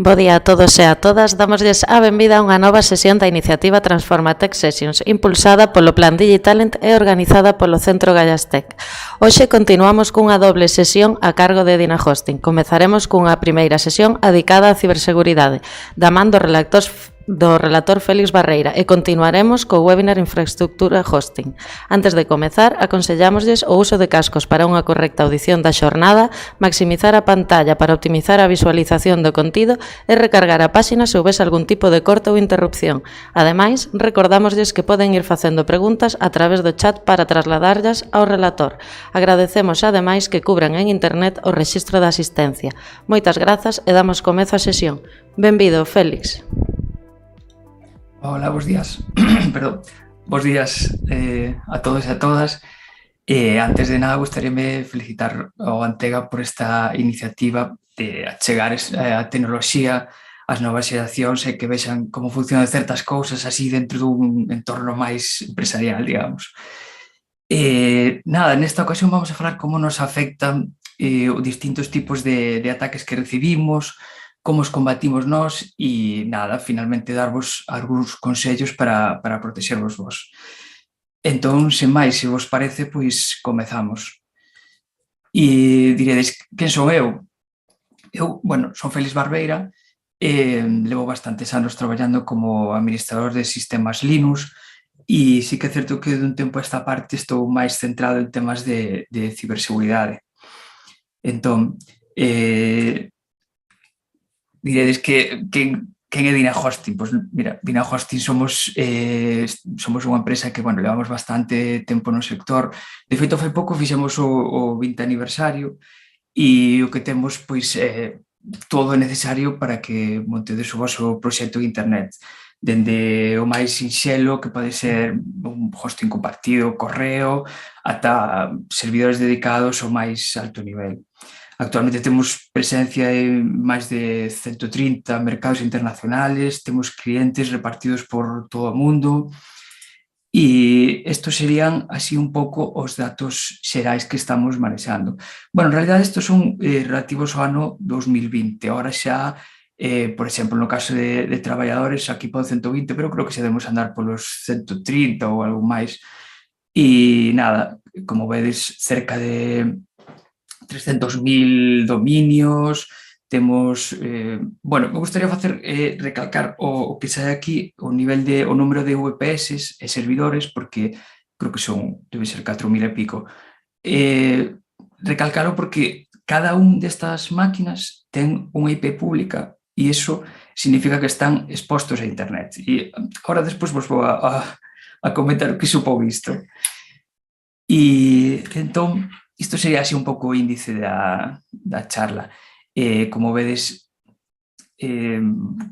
Bo día a todos e a todas, damosles a benvida a unha nova sesión da iniciativa Transformatec Sessions, impulsada polo Plan Digitalent e organizada polo Centro Gallastec. Hoxe continuamos cunha doble sesión a cargo de Dina Hosting. Comezaremos cunha primeira sesión dedicada á ciberseguridade, da man do relator Félix Barreira, e continuaremos co webinar Infraestructura Hosting. Antes de comezar, aconsellámosles o uso de cascos para unha correcta audición da xornada, maximizar a pantalla para optimizar a visualización do contido e recargar a páxina se houvese algún tipo de corte ou interrupción. Ademais, recordámosles que poden ir facendo preguntas a través do chat para trasladarllas ao relator. Agradecemos ademais que cubran en internet o rexistro da asistencia. Moitas grazas e damos comezo á sesión. Benvido, Félix. Hola, bos días. Perdón. Bos días a todos e a todas. Antes de nada, gustaríame felicitar ao Antega por esta iniciativa de achegar a tecnoloxía ás novas xeracións e que vexan como funcionan certas cousas así dentro dun entorno máis empresarial, digamos. Nesta ocasión vamos a falar como nos afectan os distintos tipos de ataques que recibimos, como os combatimos nós e, finalmente darvos algúns consellos para protexervos vos. Entón, sen máis, se vos parece, pois comezamos. E diredes, quen son eu? Eu, son Félix Barbeira, levo bastantes anos traballando como administrador de sistemas Linux e sí que é certo que dun tempo a esta parte estou máis centrado en temas de ciberseguridade. Entón, diredes que quen é Dina Hosting? Pois mira, Dina Hosting somos unha empresa que, levamos bastante tempo no sector. De feito, fai pouco fixemos o 20 aniversario e o que temos, pois, todo o necesario para que montedes o vosso proxecto de internet. Dende o máis sinxelo, que pode ser un hosting compartido, correo, ata servidores dedicados ao máis alto nivel. Actualmente temos presencia en máis de 130 mercados internacionales, temos clientes repartidos por todo o mundo e estos serían así un pouco os datos xerais que estamos manexando. En realidad estos son relativos ao ano 2020, ahora xa, por exemplo, no caso de traballadores aquí pon 120, pero creo que xa debemos andar polos 130 ou algo máis. E como vedes, cerca de 300.000 dominios, temos, me gustaría recalcar o que sai aquí, o número de VPS e servidores, porque creo que debe ser 4.000 e pico. Recalcalo porque cada un destas máquinas ten unha IP pública e iso significa que están expostos a internet. E agora despois vos vou a comentar o que supón isto. E entón, isto sería así un pouco o índice da charla. Como vedes,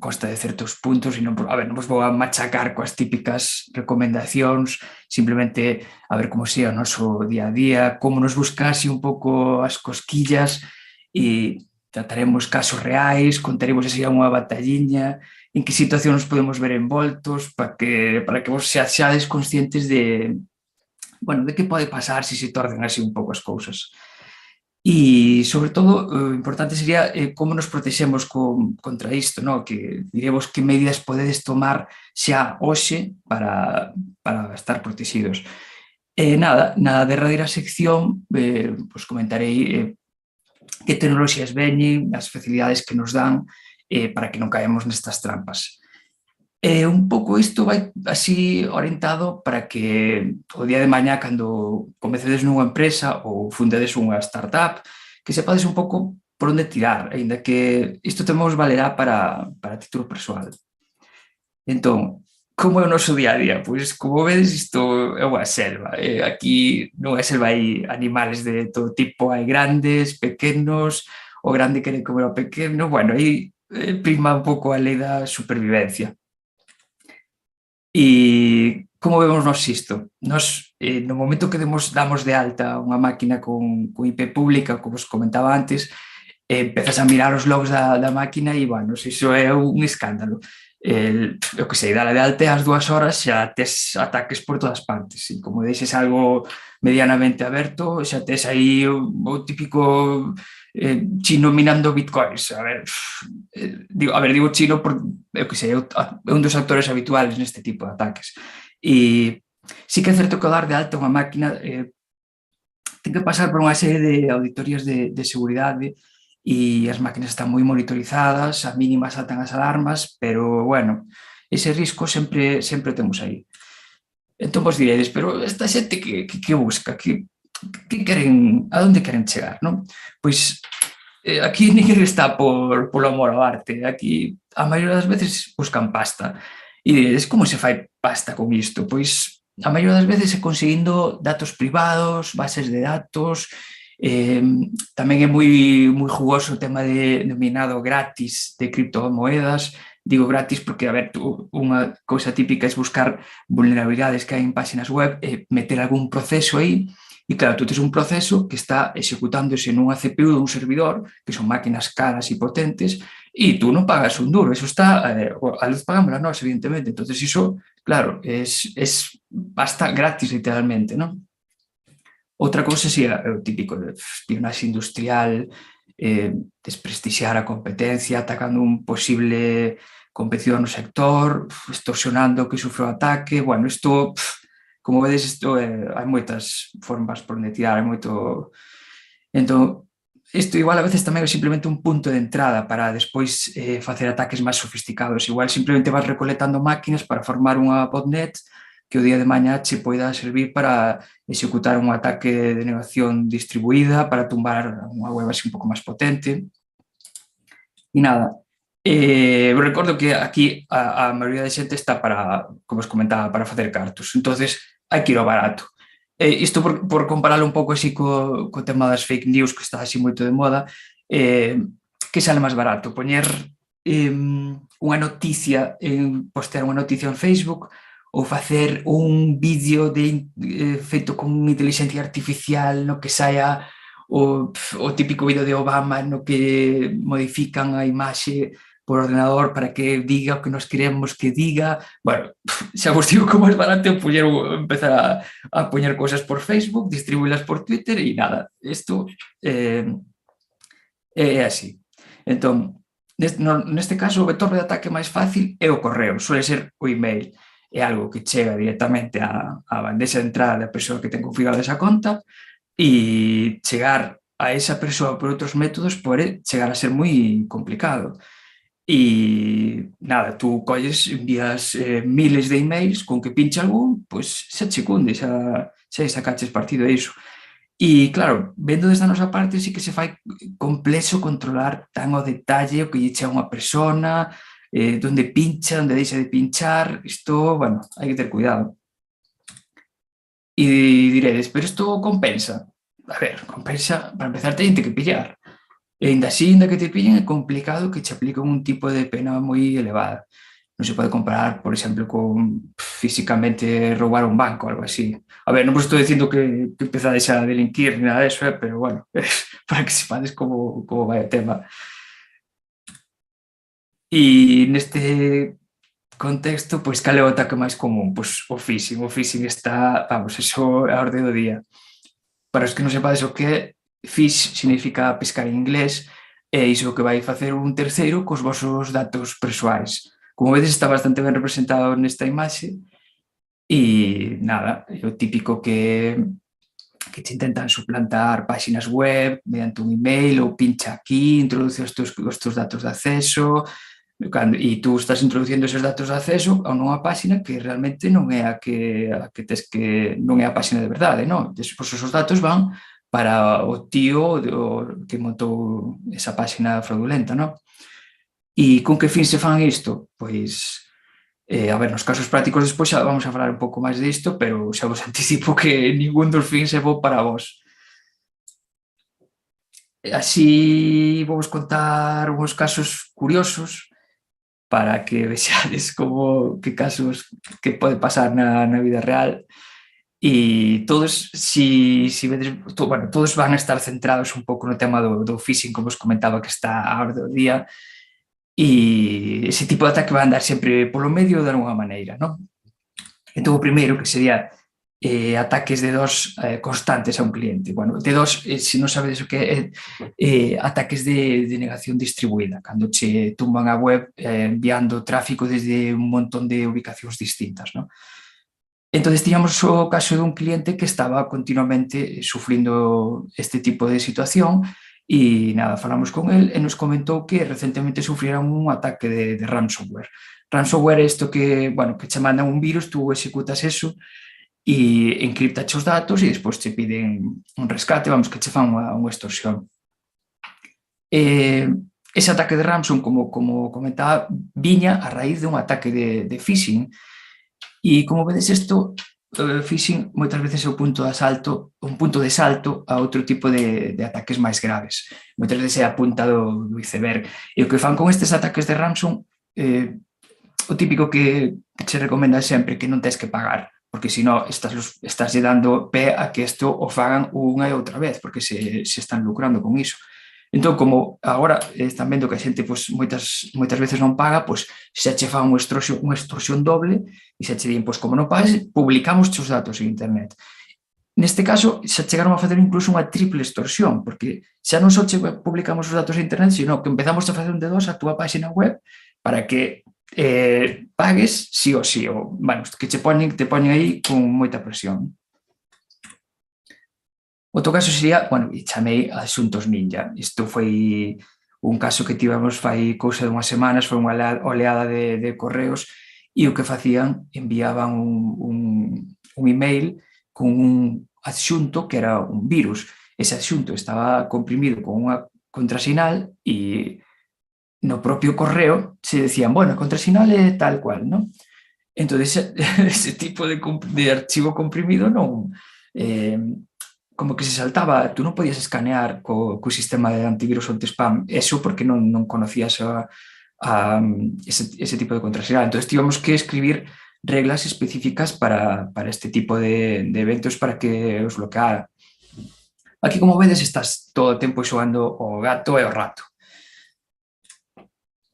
consta de certos puntos e non vos vou a machacar coas típicas recomendacións, simplemente a ver como sea o noso día a día, como nos busca así un pouco as cosquillas e trataremos casos reais, contaremos así unha batalliña, en que situacións podemos ver envoltos para que vos seades conscientes de que pode pasar se se torcen así un pouco as cousas. E, sobre todo, o importante sería como nos protexemos contra isto, que diremos que medidas podedes tomar xa hoxe para estar protegidos. Na derradeira sección, comentarei que tecnoloxías veñen, as facilidades que nos dan para que non caemos nestas trampas. Un pouco isto vai así orientado para que o día de mañá, cando comecedes nunha empresa ou fundedes unha startup, que sepades un pouco por onde tirar, aínda que isto tamén vos valerá para título persoal. Entón, como é o noso día a día? Pois, como vedes, isto é unha selva. Aquí nunha selva hai animales de todo tipo, hai grandes, pequenos, o grande quere comer ao pequeno, aí prima un pouco a lei da supervivencia. E como vemos nós isto? Nós, no momento que damos de alta unha máquina con IP pública, como os comentaba antes, empezas a mirar os logs da máquina e, iso é un escándalo. eu que sei, dale de alta ás 2 horas xa tes ataques por todas partes, e como deixes algo medianamente aberto, xa tes aí o típico chino minando bitcoins. A ver, digo chino porque, eu que sei, é un dos actores habituales neste tipo de ataques. E sí que é certo que dar de alta unha máquina ten que pasar por unha serie de auditorías de seguridade, e as máquinas están moi monitorizadas, a mínima saltan as alarmas, pero, bueno, ese risco sempre temos aí. Entón vos diredes, pero esta xente que busca, que queren, a onde queren chegar, non? Pois aquí ninguén está polo amor ao arte, aquí a maioría das veces buscan pasta. E diredes, como se fai pasta con isto? Pois a maioría das veces é conseguindo datos privados, bases de datos, tamén é moi jugoso o tema de minado gratis de criptomoedas. Digo gratis porque, a ver, unha cousa típica é buscar vulnerabilidades que hai en páxinas web e meter algún proceso aí. E claro, tú tes un proceso que está executándose nunha CPU dun servidor, que son máquinas caras e potentes, e tú non pagas un duro, eso está, a luz pagamos nós, evidentemente. Entonces iso, claro, es basta gratis, literalmente, non? Outra cousa si é o típico de espionaxe industrial, desprestixiar a competencia, atacando un posible competición no sector, extorsionando que sufre o ataque. Bueno, isto, como vedes, isto hai moitas formas por onde tirar, hai moito. Entón, isto igual a veces tamén é simplemente un punto de entrada para despois facer ataques máis sofisticados. Igual simplemente vas recoletando máquinas para formar unha botnet que o día de mañá che poida servir para executar un ataque de negación distribuída, para tumbar unha web así un pouco máis potente. E nada, recordo que aquí a maioría da xente está para, como os comentaba, para facer cartos. Entonces, hai que ir ao barato. Isto por compararlo un pouco así co tema das fake news, que está así moito de moda, que sale máis barato? Poñer unha noticia, postear unha noticia en Facebook, ou facer un vídeo feito con inteligencia artificial no que saia o típico vídeo de Obama no que modifican a imaxe por ordenador para que diga o que nos queremos que diga. Bueno, xa vos digo como é barato empezar a poñer cousas por Facebook, distribuílas por Twitter e nada, isto é así. Entón, neste caso, o vector de ataque máis fácil é o correo, suele ser o email. É algo que chega directamente á bandexa de entrada da persoa que ten configurada esa conta, e chegar a esa persoa por outros métodos pode chegar a ser moi complicado. E nada, tú colles, envías miles de emails, con que pinche algún, pois xa che cunde, xa sacaches partido a iso. E claro, vendo desde a nosa parte, sí que se fai complexo controlar tan ao detalle o que lle chega a unha persona, donde pincha, onde deixa de pinchar. Isto, bueno, hai que ter cuidado. E diredes, pero isto compensa? A ver, compensa, para empezar, teñen que pillar. E ainda así, ainda que te pillen, é complicado que che apliquen un tipo de pena moi elevada. Non se pode comparar, por exemplo, con físicamente roubar un banco, algo así. A ver, non vos estou dicindo que empezades a delinquir ni nada disso, pero bueno, para que sepades como vai o tema. E neste contexto, pois cal é o ataque máis común? Pois o phishing. O phishing está, vamos, eso é a orde do día. Para os que non sepades o que é, phish significa pescar en inglés, e iso que vai facer un terceiro cos vosos datos persoais. Como vedes, está bastante ben representado nesta imaxe, e nada, é o típico que te intentan suplantar páxinas web mediante un email, ou pincha aquí, introduce os teus datos de acceso, e tú estás introducindo esos datos de acceso a unha páxina que realmente non é a que non é a páxina de verdade, non? Despois esos datos van para o tío que montou esa páxina fraudulenta, non? E con que fin se fan isto? Pois, a ver, nos casos prácticos despois xa vamos a falar un pouco máis disto, pero xa vos anticipo que ningún dos fins é bo para vos. Así vou vos contar uns casos curiosos para que vexades que casos que pode pasar na vida real, e todos, si vedes, bueno, todos van a estar centrados un pouco no tema do phishing, como os comentaba, que está á orde do día, e ese tipo de ataque vai andar sempre polo medio de alguma maneira, non? Entón, o primeiro, que sería ataques de DOS constantes a un cliente. Bueno, de DOS, se non sabedes o que é, ataques de negación distribuída, cando che tumban a web enviando tráfico desde un montón de ubicacións distintas, non? Entón, tiñamos o caso dun cliente que estaba continuamente sufrindo este tipo de situación e nada, falamos con el e nos comentou que recentemente sufrieron un ataque de ransomware. Ransomware é isto que, bueno, que che mandan un virus, tú executas eso e encriptache os datos e despois te piden un rescate, vamos, que che fan unha extorsión. Ese ataque de ransom, como comentaba, viña a raíz dun ataque de phishing. E como vedes isto, phishing moitas veces é un punto de salto a outro tipo de ataques máis graves. Moitas veces é a punta do iceberg. E o que fan con estes ataques de ransom, o típico que se recomenda sempre que non tens que pagar, porque senón estás dando pé a que isto o fagan unha e outra vez, porque se están lucrando con iso. Entón, como agora están vendo que a xente moitas veces non paga, xa che fan unha extorsión doble e xa che din, como non pagues, publicamos os datos en internet. Neste caso, xa chegaron a facer incluso unha triple extorsión, porque xa non só publicamos os datos en internet, sino que empezamos a facer un DDoS a túa página web para que pagues sí ou sí, bueno, que te poñen aí con moita presión. Outro caso sería, bueno, e chamei a Asuntos Ninja. Isto foi un caso que tivemos fai cousa de unhas semanas, foi unha oleada de correos e o que facían, enviaban un email con un adxunto que era un virus. Ese adxunto estaba comprimido con unha contrasinal e no propio correo se decían, bueno, a contrasinal é tal cual, non? Entón, ese tipo de archivo comprimido non... como que se saltaba, tú non podías escanear co sistema de antivirus anti-spam, eso porque non conocías ese tipo de contraseña. Entón, tivemos que escribir reglas específicas para este tipo de eventos para que os bloqueara. Aquí, como vedes, estás todo o tempo xogando o gato e o rato.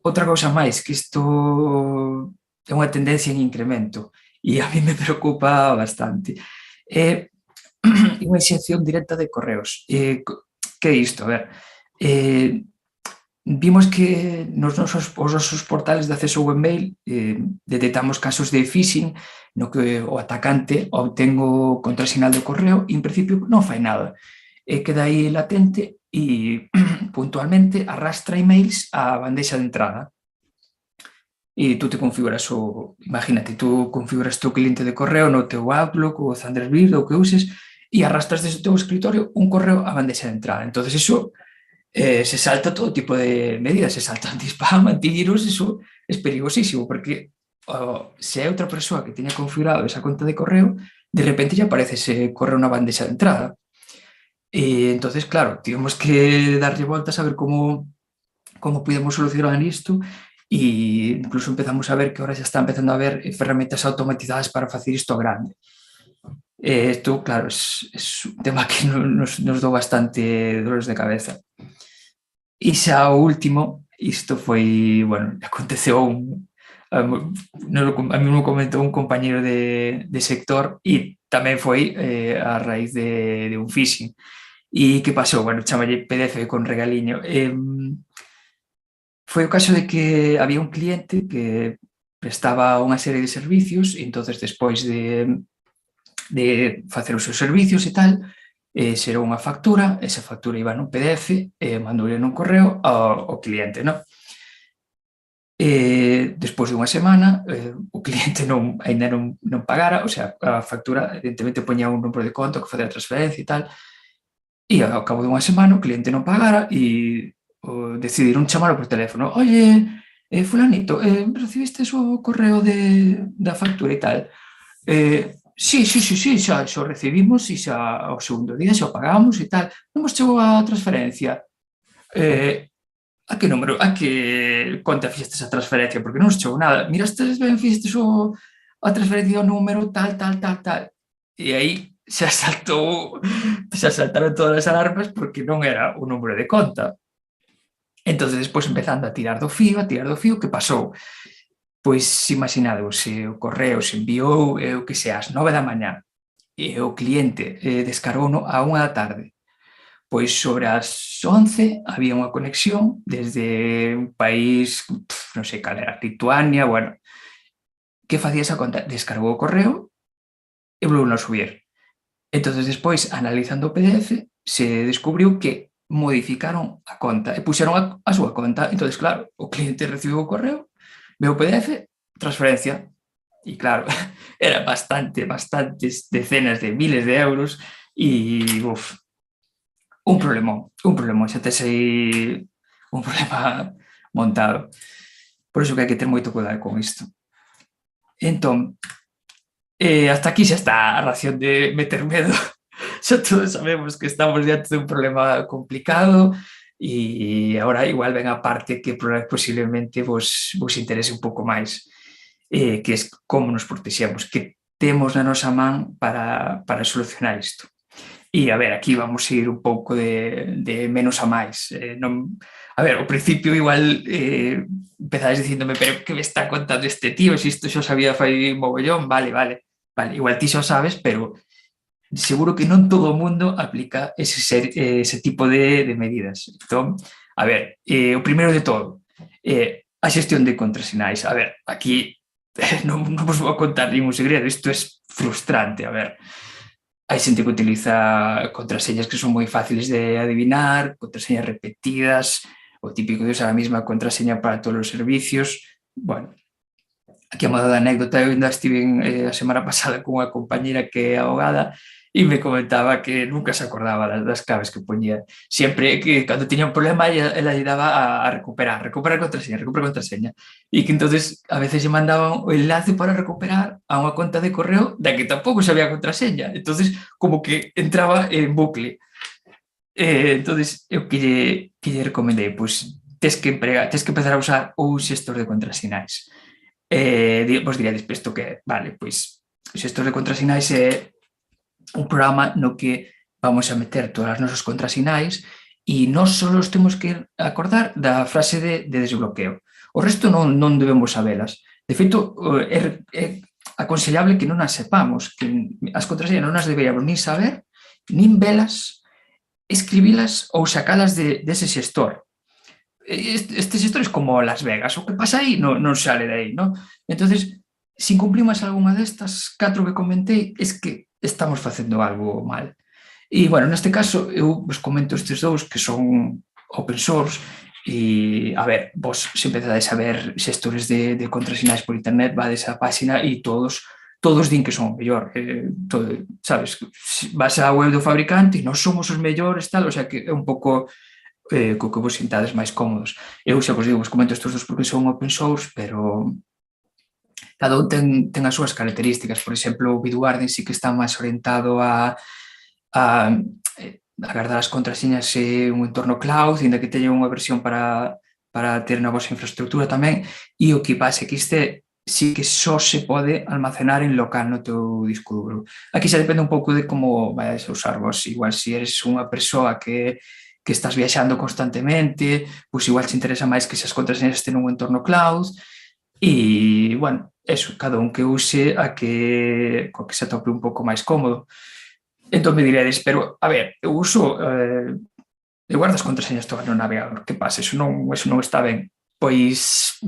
Outra cousa máis, que isto é unha tendencia en incremento e a mí me preocupa bastante. Unha inxección directa de correos. Que é isto? A ver, vimos que os nosos portales de acceso ao webmail detectamos casos de phishing no que o atacante obtén o contrasinal do correo e en principio non fai nada. Queda aí latente e puntualmente arrastra emails á bandexa de entrada. E tú te configuras imagínate, tú configuras o cliente de correo no teu Outlook ou Thunderbird ou que uses e arrastras desde o teu escritorio un correo á bandexa de entrada. Entón, iso se salta todo tipo de medidas, se salta anti-spam, antivirus, iso é perigosísimo, porque se é outra persoa que teña configurado esa conta de correo, de repente lle aparece ese correo na bandexa de entrada. E entón, claro, tivemos que darlle voltas a ver como podemos solucionar isto e incluso empezamos a ver que ahora xa está empezando a haber ferramentas automatizadas para facer isto grande. Isto, claro, é un tema que nos dou bastante dolores de cabeza. E xa o último, isto foi, bueno, aconteceu a mí me comentou un compañero de sector e tamén foi a raíz de un phishing. E que pasou? Bueno, chamalle PDF con regaliño. Foi o caso de que había un cliente que prestaba unha serie de servicios e entonces despois de facer os seus servicios e tal, xerou unha factura, esa factura iba nun PDF e mandoulle nun correo ao cliente, non? Despois de unha semana, o cliente ainda non pagara, o sea, a factura evidentemente poñía un número de conta que facía a transferencia e tal, e ao cabo de unha semana o cliente non pagara e decidiron chamalo por teléfono. Oye, fulanito, recibiste o correo da factura e tal? Sí, xa o recibimos e xa o segundo día xa o pagamos e tal. Non vos chegou a transferencia? A que número? A que conta fixestes a transferencia? Porque non os chegou nada. Mirastes ben, fixestes a transferencia ao número tal. E aí xa saltaron todas as alarmas porque non era o número de conta. Entonces, despois, empezando a tirar do fío, que pasou? Pois, imaginadvos, se o correo se enviou, que sei, ás 9 da mañá, e o cliente descargouno á 1 da tarde. Pois sobre as 11 había unha conexión desde un país, non sei cal era, Lituania, bueno, que facía esa conta? Descargou o correo e volveu a subir. Entonces, despois, analizando o PDF, se descubriu que modificaron a conta e puxeron a súa conta. Entonces, claro, o cliente recibiu o correo, veu o PDF, transferencia. E claro, era bastantes decenas de miles de euros e, un problemón, xa tes aí un problema montado. Por iso que hai que ter moito cuidado con isto. Entón, hasta aquí xa está a ración de meter medo. Xa todos sabemos que estamos diante de un problema complicado e agora igual ven a parte que posiblemente vos interese un pouco máis, que é como nos protexemos, que temos na nosa man para solucionar isto. E, a ver, aquí vamos a ir un pouco de menos a máis. A ver, ao principio igual empezades dicíndome, pero que me está contando este tío? Se isto xa sabía fai mogollón, vale, igual ti xa sabes, pero seguro que non todo o mundo aplica ese tipo de medidas. Entón, a ver, o primeiro de todo, a xestión de contrasinais. A ver, aquí non vos vou contar ningún segredo, isto é frustrante. A ver, hai xente que utiliza contraseñas que son moi fáciles de adivinar, contraseñas repetidas, o típico de usar a mesma contraseña para todos os servicios. Bueno, aquí a modo de anécdota, eu ainda estive a semana pasada con unha compañera que é abogada e me comentaba que nunca se acordaba das claves que poñía. Sempre que cando tiña un problema ela lle daba a recuperar contraseña. E que entonces a veces lle mandaban o enlace para recuperar a unha conta de correo da que tampouco sabía a contraseña. Entonces como que entraba en bucle. Entonces eu que lle recomendei? Pois tes que empezar a usar un xestor de contrasinais. Vos diríades, isto que vale, pois o xestor de contrasinais é un programa no que vamos a meter todas as nosas contrasinais e nós só os temos que acordar da frase de desbloqueo. O resto non debemos sabelas. De feito, é aconsellable que non as sepamos, que as contraseñas non as deberíamos nin saber, nin velas, escribilas ou sacalas dese xestor. Este xestor é como Las Vegas, o que pasa aí non sale de aí, non? Entonces, se incumplimos algunha destas 4 que comentei, é que estamos facendo algo mal. E, bueno, neste caso, eu vos comento estes dous que son open source e, a ver, vos se empezades a ver xestores de contrasinais por internet, vades á página e todos din que son o mellor. Sabes, vas á web do fabricante e nós somos os mellores, tal, o sea que é un pouco co que vos sintades máis cómodos. Eu xa vos digo, vos comento estes dos porque son open source, pero cada un ten as súas características. Por exemplo, o Bitwarden sí que está máis orientado a guardar as contraseñas en un entorno cloud, ainda que teña unha versión para ter na vosa infraestructura tamén, e o KeePass XT sí que só se pode almacenar en local no teu disco duro. Aquí xa depende un pouco de como vais a usar vos. Igual se eres unha persoa que estás viaxando constantemente, pois igual te interesa máis que esas contraseñas estén nun entorno cloud. E, bueno, eso, cada un que use coa que se atope un pouco máis cómodo. Entón me diredes, pero, a ver, eu uso eu guardo as contraseñas todas no navegador, que pasa? Eso non está ben. Pois,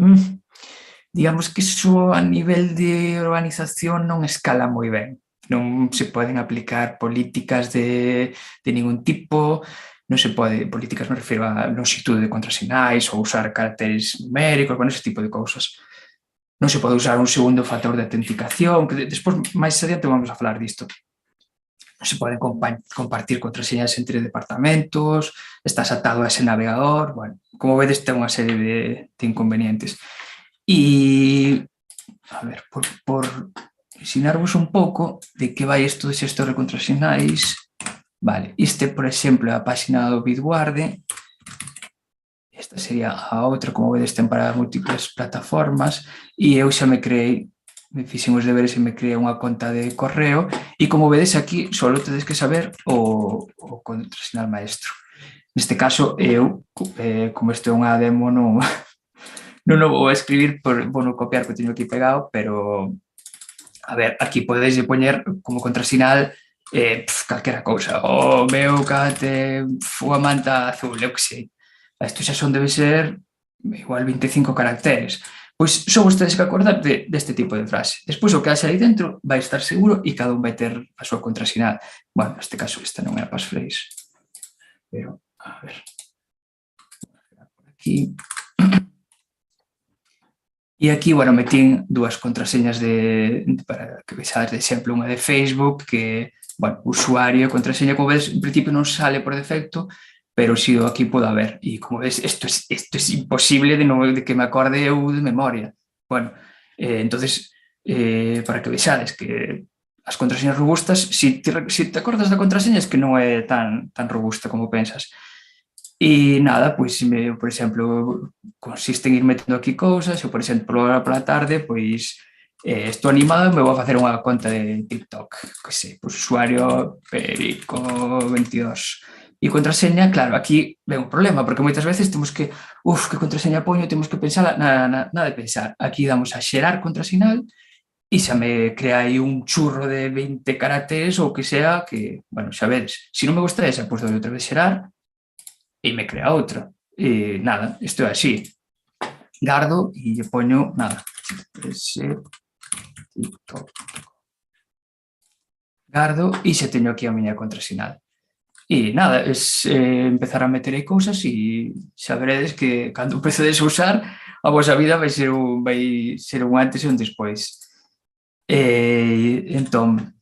digamos que iso a nivel de organización non escala moi ben. Non se poden aplicar políticas de ningún tipo, non se pode, políticas me refiro a longitude de contrasinais ou usar caracteres numéricos, bueno, ese tipo de cousas. Non se pode usar un segundo factor de autenticación, que despois máis adiante vamos a falar disto. Non se poden compartir contraseñas entre departamentos, estás atado a ese navegador, bueno, como vedes ten unha serie de inconvenientes. E, a ver, por ensinarvos un pouco de que vai isto de xestor de contrasinais, vale, por exemplo, é a página do Bitwarden. Esta sería a outra, como vedes, ten para múltiples plataformas e eu xa me fixen os deberes e me creei unha conta de correo e como vedes aquí, só tedes que saber o contrasinal maestro. Neste caso, eu, como isto é unha demo, non, non o vou escribir, vou non copiar que teño aquí pegado, pero, a ver, aquí podedes poñer como contrasinal calquera cousa. O meu cate unha manta azul, eu que sei. Isto xa son, debe ser igual 25 caracteres. Pois só vostedes que acordar deste tipo de frase. Despois o que haxe aí dentro vai estar seguro e cada un vai ter a súa contrasinal. Bueno, neste caso esta non é a passphrase, pero a ver, aquí. E aquí, bueno, metín dúas contraseñas para que vexades de exemplo, unha de Facebook, que, bueno, usuario e contraseña, como ves, en principio non sale por defecto, pero si aquí podo ver. E como ves, isto es imposible de que me acorde eu de memoria. Bueno, entonces, para que vexades que as contraseñas robustas, si te acordas da contraseña, es que non é tan robusta como pensas. E nada, pois, por exemplo, consiste en ir metendo aquí cousas, eu, por exemplo, agora pola tarde, pois, estou animado, me vou a facer unha conta de TikTok, que sei, pois, usuario Perico22. E contraseña, claro, aquí ven un problema, porque moitas veces temos que, que contraseña poño, temos que pensar, nada de pensar. Aquí damos a xerar contrasinal e xa me crea aí un churro de 20 caracteres ou que sea, que, bueno, xa vedes, se non me gusta esa, pois dou outra vez xerar, e me crea outra. E nada, isto é así. Gardo e lle poño, nada, ese TikTok. Gardo e xa teño aquí a miña contrasinal. E nada, empezar a meter aí cousas e xa veredes que cando empezedes a usar a vosa vida vai ser un antes e un despois. Entón,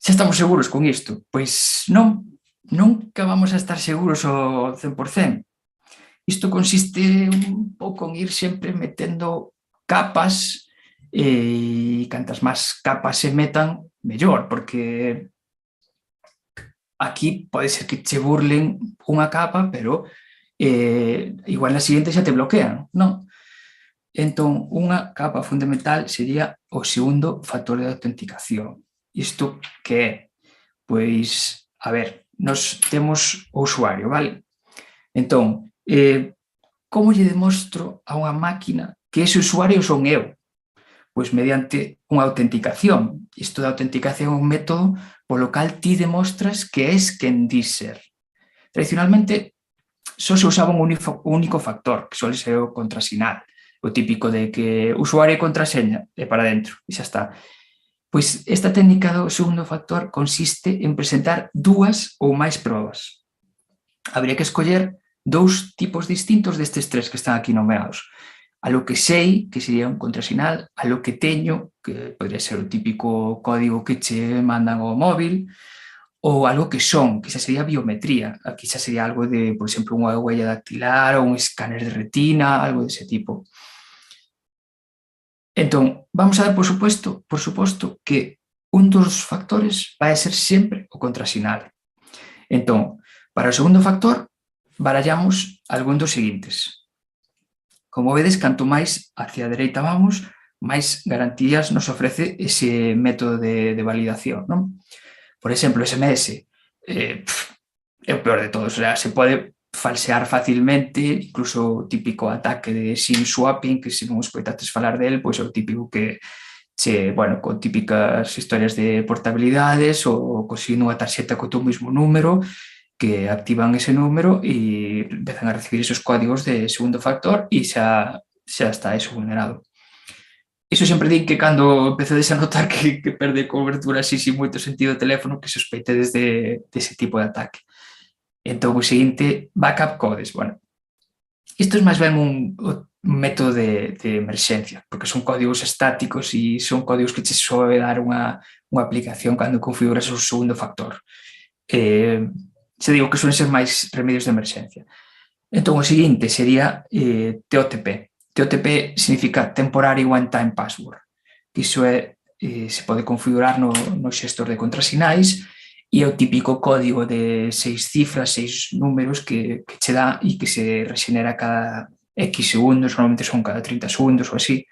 xa estamos seguros con isto? Pois non, nunca vamos a estar seguros ao 100%. Isto consiste un pouco en ir sempre metendo capas e cantas máis capas se metan, mellor, porque aquí pode ser que che burlen unha capa, pero igual na seguinte xa te bloquean, non? Entón, unha capa fundamental sería o segundo factor de autenticación. Isto que é? Pois, a ver, nos temos o usuario, vale? Entón, como lle demostro a unha máquina que ese usuario son eu? Pois mediante unha autenticación. Isto da autenticación é un método polo cal ti demostras que és quen dis ser. Tradicionalmente, só se usaba un único factor, que suele ser o contrasinal, o típico de que usuario e contraseña é para dentro, e xa está. Pois esta técnica do segundo factor consiste en presentar dúas ou máis probas. Habría que escoller dous tipos distintos destes tres que están aquí nomeados. A lo que sei, que sería un contrasinal, a lo que teño, que podría ser o típico código que che mandan ao móvil, ou algo que son, que xa sería biometría. Aquí xa sería algo de, por exemplo, unha huella dactilar ou un escáner de retina, algo dese tipo. Entón, vamos a ver, por suposto, que un dos factores vai a ser sempre o contrasinal. Entón, para o segundo factor, barallamos algún dos seguintes. Como vedes, canto máis hacia a dereita vamos, máis garantías nos ofrece ese método de validación, non? Por exemplo, SMS é o peor de todos, o sea, se pode falsear facilmente, incluso o típico ataque de SIM swapping, que se non escoitates falar del, pois é o típico que con típicas historias de portabilidades ou conseguindo unha tarxeta co teu mesmo número, que activan ese número e empezan a recibir esos códigos de segundo factor e xa está eso vulnerado. Iso sempre din que cando empecedes a notar que perde cobertura así sin moito sentido o teléfono, que sospeitedes dese tipo de ataque. Entón, o seguinte, backup codes. Bueno, isto é máis ben un método de emerxencia, porque son códigos estáticos e son códigos que che sobe dar unha aplicación cando configuras o segundo factor. Se digo que suelen ser máis remedios de emerxencia. Entón, o seguinte sería TOTP. TOTP significa Temporary One Time Password, que iso se pode configurar no xestor de contrasinais e é o típico código de 6 cifras, 6 números que che dá e que se rexenera cada X segundos, normalmente son cada 30 segundos ou así.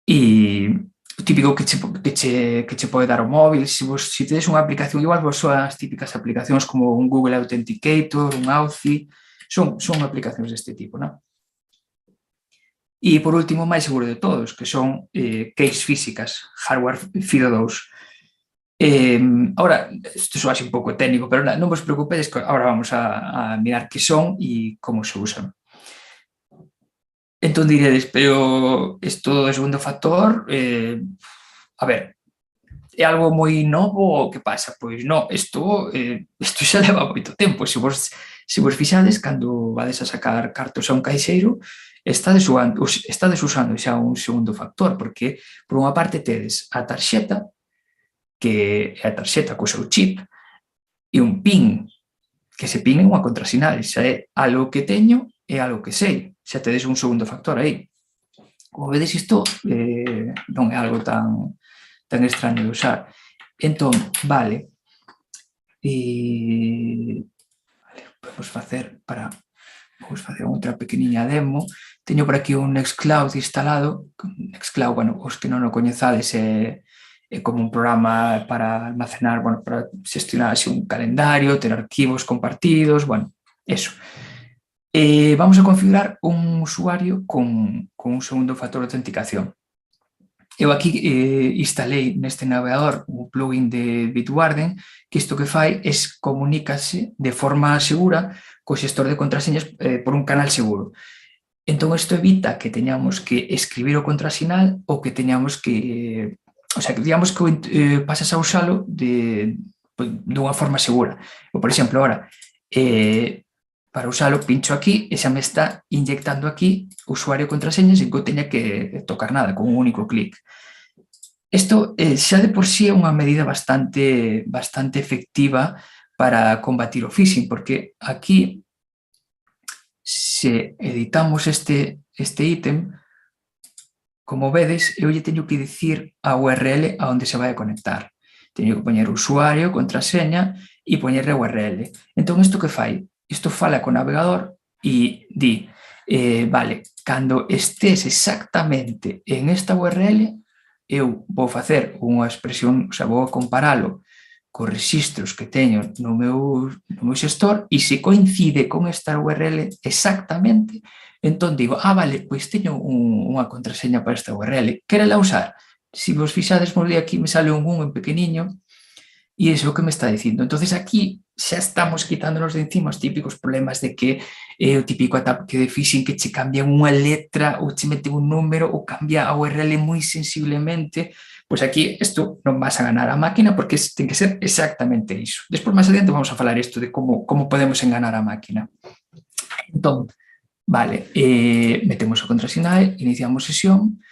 E o típico que che pode dar o móvil, se tedes unha aplicación, igual vos son as típicas aplicacións como un Google Authenticator, un Authy, son aplicacións deste tipo, non? E, por último, máis seguro de todos, que son keys físicas, hardware FIDO2. Ahora, isto soa así un pouco técnico, pero non vos preocupedes, que ahora vamos a mirar que son e como se usan. Entón diredes, pero isto do segundo factor, a ver, é algo moi novo ou que pasa? Pois non, isto xa leva moito tempo. Se vos fixades, cando vades a sacar cartos a un caixeiro, estades usando xa un segundo factor, porque por unha parte tedes a tarxeta, que é a tarxeta co seu chip, e un PIN, que ese PIN é unha contrasinal, xa é algo que teño e algo que sei, xa tedes un segundo factor aí. Como vedes, isto non é algo tan extraño de usar. Entón, vale, podemos facer outra pequeniña demo. Teño por aquí un Nextcloud instalado. Nextcloud, bueno, os que non o coñezades, é como un programa para almacenar, bueno, para xestionar así un calendario, ter arquivos compartidos, bueno, eso. Vamos a configurar un usuario con un segundo factor de autenticación. Eu aquí instalei neste navegador un plugin de Bitwarden que isto que fai é comunícase de forma segura co xestor de contraseñas por un canal seguro. Entón, isto evita que teñamos que escribir o contrasinal ou que teñamos que... O sea, que digamos que pasas a usalo dunha forma segura. Ou, por exemplo, ahora, para usalo, pincho aquí e xa me está inyectando aquí usuario e contraseña sen que eu teña que tocar nada, con un único clic. Isto xa de por sí é unha medida bastante efectiva para combatir o phishing, porque aquí, se editamos este ítem, como vedes, eu lle teño que dicir a URL a onde se vai a conectar. Teño que poñer usuario, contraseña e poñerle a URL. Entón, isto que fai? Isto fala co navegador e di, vale, cando estés exactamente en esta URL, eu vou facer unha expresión, o sea, vou comparalo cos rexistros que teño no meu xestor e se coincide con esta URL exactamente, entón digo, vale, pois teño unha contraseña para esta URL, quérela usar? Se vos fixades, moi aquí me sale un 1 en pequeniño e iso é o que me está dicindo. Entonces aquí xa estamos quitándonos de encima os típicos problemas de que o típico ataque de phishing que che cambian unha letra ou che meten un número ou cambia a URL moi sensiblemente. Pois aquí isto non vas a ganar a máquina porque ten que ser exactamente iso. Despois, máis adiante, vamos a falar isto de como podemos enganar a máquina. Entón, vale, metemos a contrasinal, iniciamos sesión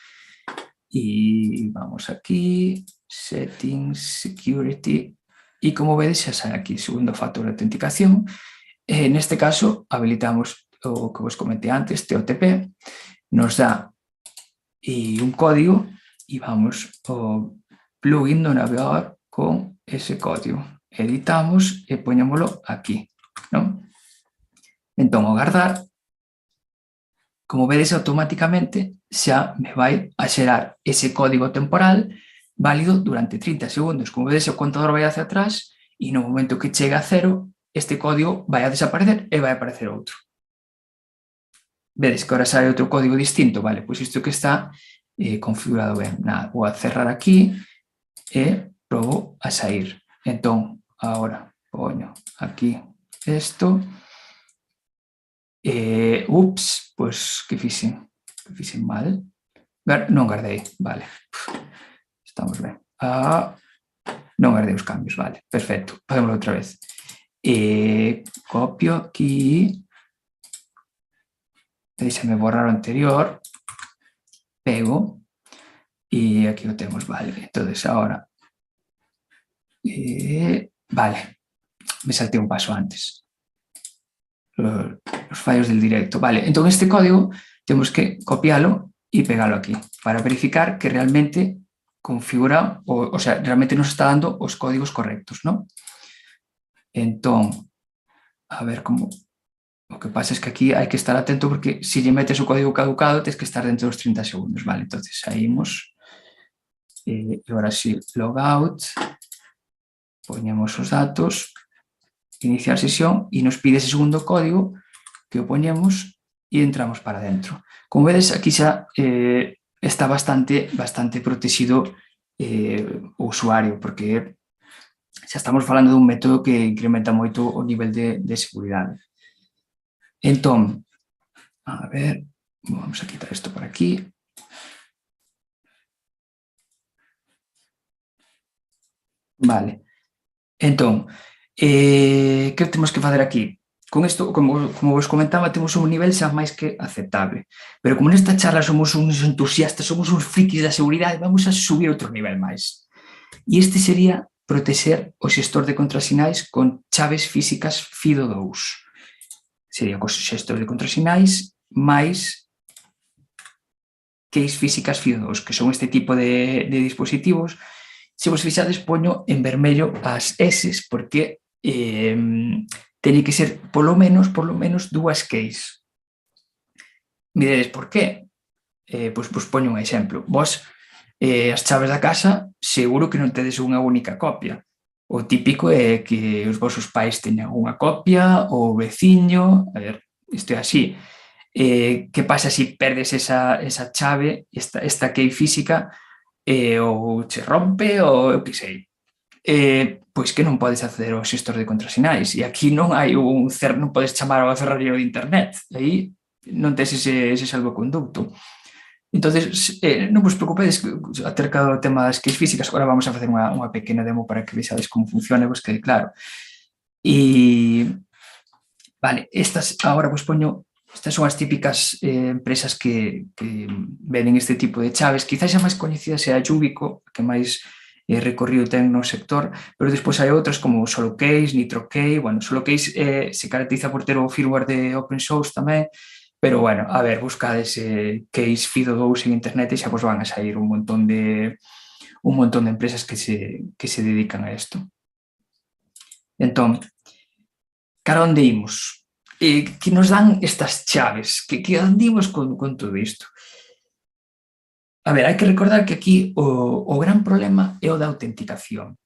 e vamos aquí, settings, security, e como vedes xa sai aquí segundo factor de autenticación. Neste caso habilitamos o que vos comentei antes, TOTP, nos dá un código e vamos ao plugin do navegador con ese código. Editamos e poñémolo aquí, non? Entón, ao guardar, como vedes, automáticamente xa me vai a xerar ese código temporal válido durante 30 segundos. Como vedes, o contador vai hacia atrás e no momento que chega a cero, este código vai a desaparecer e vai a aparecer outro. Vedes que ahora sai outro código distinto, vale, pois isto que está configurado ben. Nada, vou a cerrar aquí e probo a sair. Entón, agora poño aquí isto. Ups, pois que fixen mal. Non guardei, vale. Estamos ben. Non guardei os cambios, vale, perfecto. Facémoslo outra vez. Copio aquí. Deixame borrar o anterior. Pego. E aquí o temos, vale. Entonces, agora. Vale. Me saltei un paso antes. Os fallos del directo. Vale, entón este código temos que copialo e pegalo aquí para verificar que realmente configura, o sea, realmente nos está dando os códigos correctos, ¿no? Entón, a ver como... O que pasa es que aquí hai que estar atento porque se lle metes o código caducado tens que estar dentro dos 30 segundos, vale? Entonces, saímos E agora si, logout, poñemos os datos, iniciar sesión e nos pide ese segundo código que o poñemos e entramos para dentro. Como vedes, aquí xa está bastante protegido o usuario, porque xa estamos falando dun método que incrementa moito o nivel de seguridade. Entón, a ver, vamos a quitar isto por aquí. Vale. Entón, que temos que facer aquí? Con isto, como vos comentaba, temos un nivel xa máis que aceptable. Pero como nesta charla somos uns entusiastas, somos uns frikis da seguridade, vamos a subir outro nivel máis. E este sería protexer o xestor de contrasinais con chaves físicas FIDO2. Sería cos xestor de contrasinais máis keys físicas FIDO2, que son este tipo de dispositivos. Se vos fixades, poño en vermello as S, porque teñen que ser polo menos dúas keys. Miredes por qué? Pois poño un exemplo. Vos, as chaves da casa, seguro que non tedes unha única copia. O típico é que os vosos pais teñan unha copia, o veciño, a ver, isto é así. Que pasa se perdes esa chave, esta key física, ou che rompe, ou eu que sei. Pois que non podes acceder ao xestor de contrasinais. E aquí non hai non podes chamar ao ferrariero de internet. Aí non tes ese salvoconducto. Entonces, non vos preocupedes acerca do tema das keys físicas. Agora vamos a facer unha pequena demo para que vexades como funciona e vos quede claro. E, vale, estas agora vos poño. Estas son as típicas empresas que venden este tipo de chaves. Quizás a máis coñecida sea a Yubico, que máis recorrido ten no sector, pero despois hai outras como SoloCase, NitroKey. Bueno, SoloCase se caracteriza por ter o firmware de open source tamén, pero bueno, a ver, buscades case FIDO2 en internet e xa vos van a sair un montón de empresas que se dedican a isto. Entón, cara onde imos? Que nos dan estas chaves, que andimos con todo isto. A ver, hai que recordar que aquí o gran problema é o da autenticación.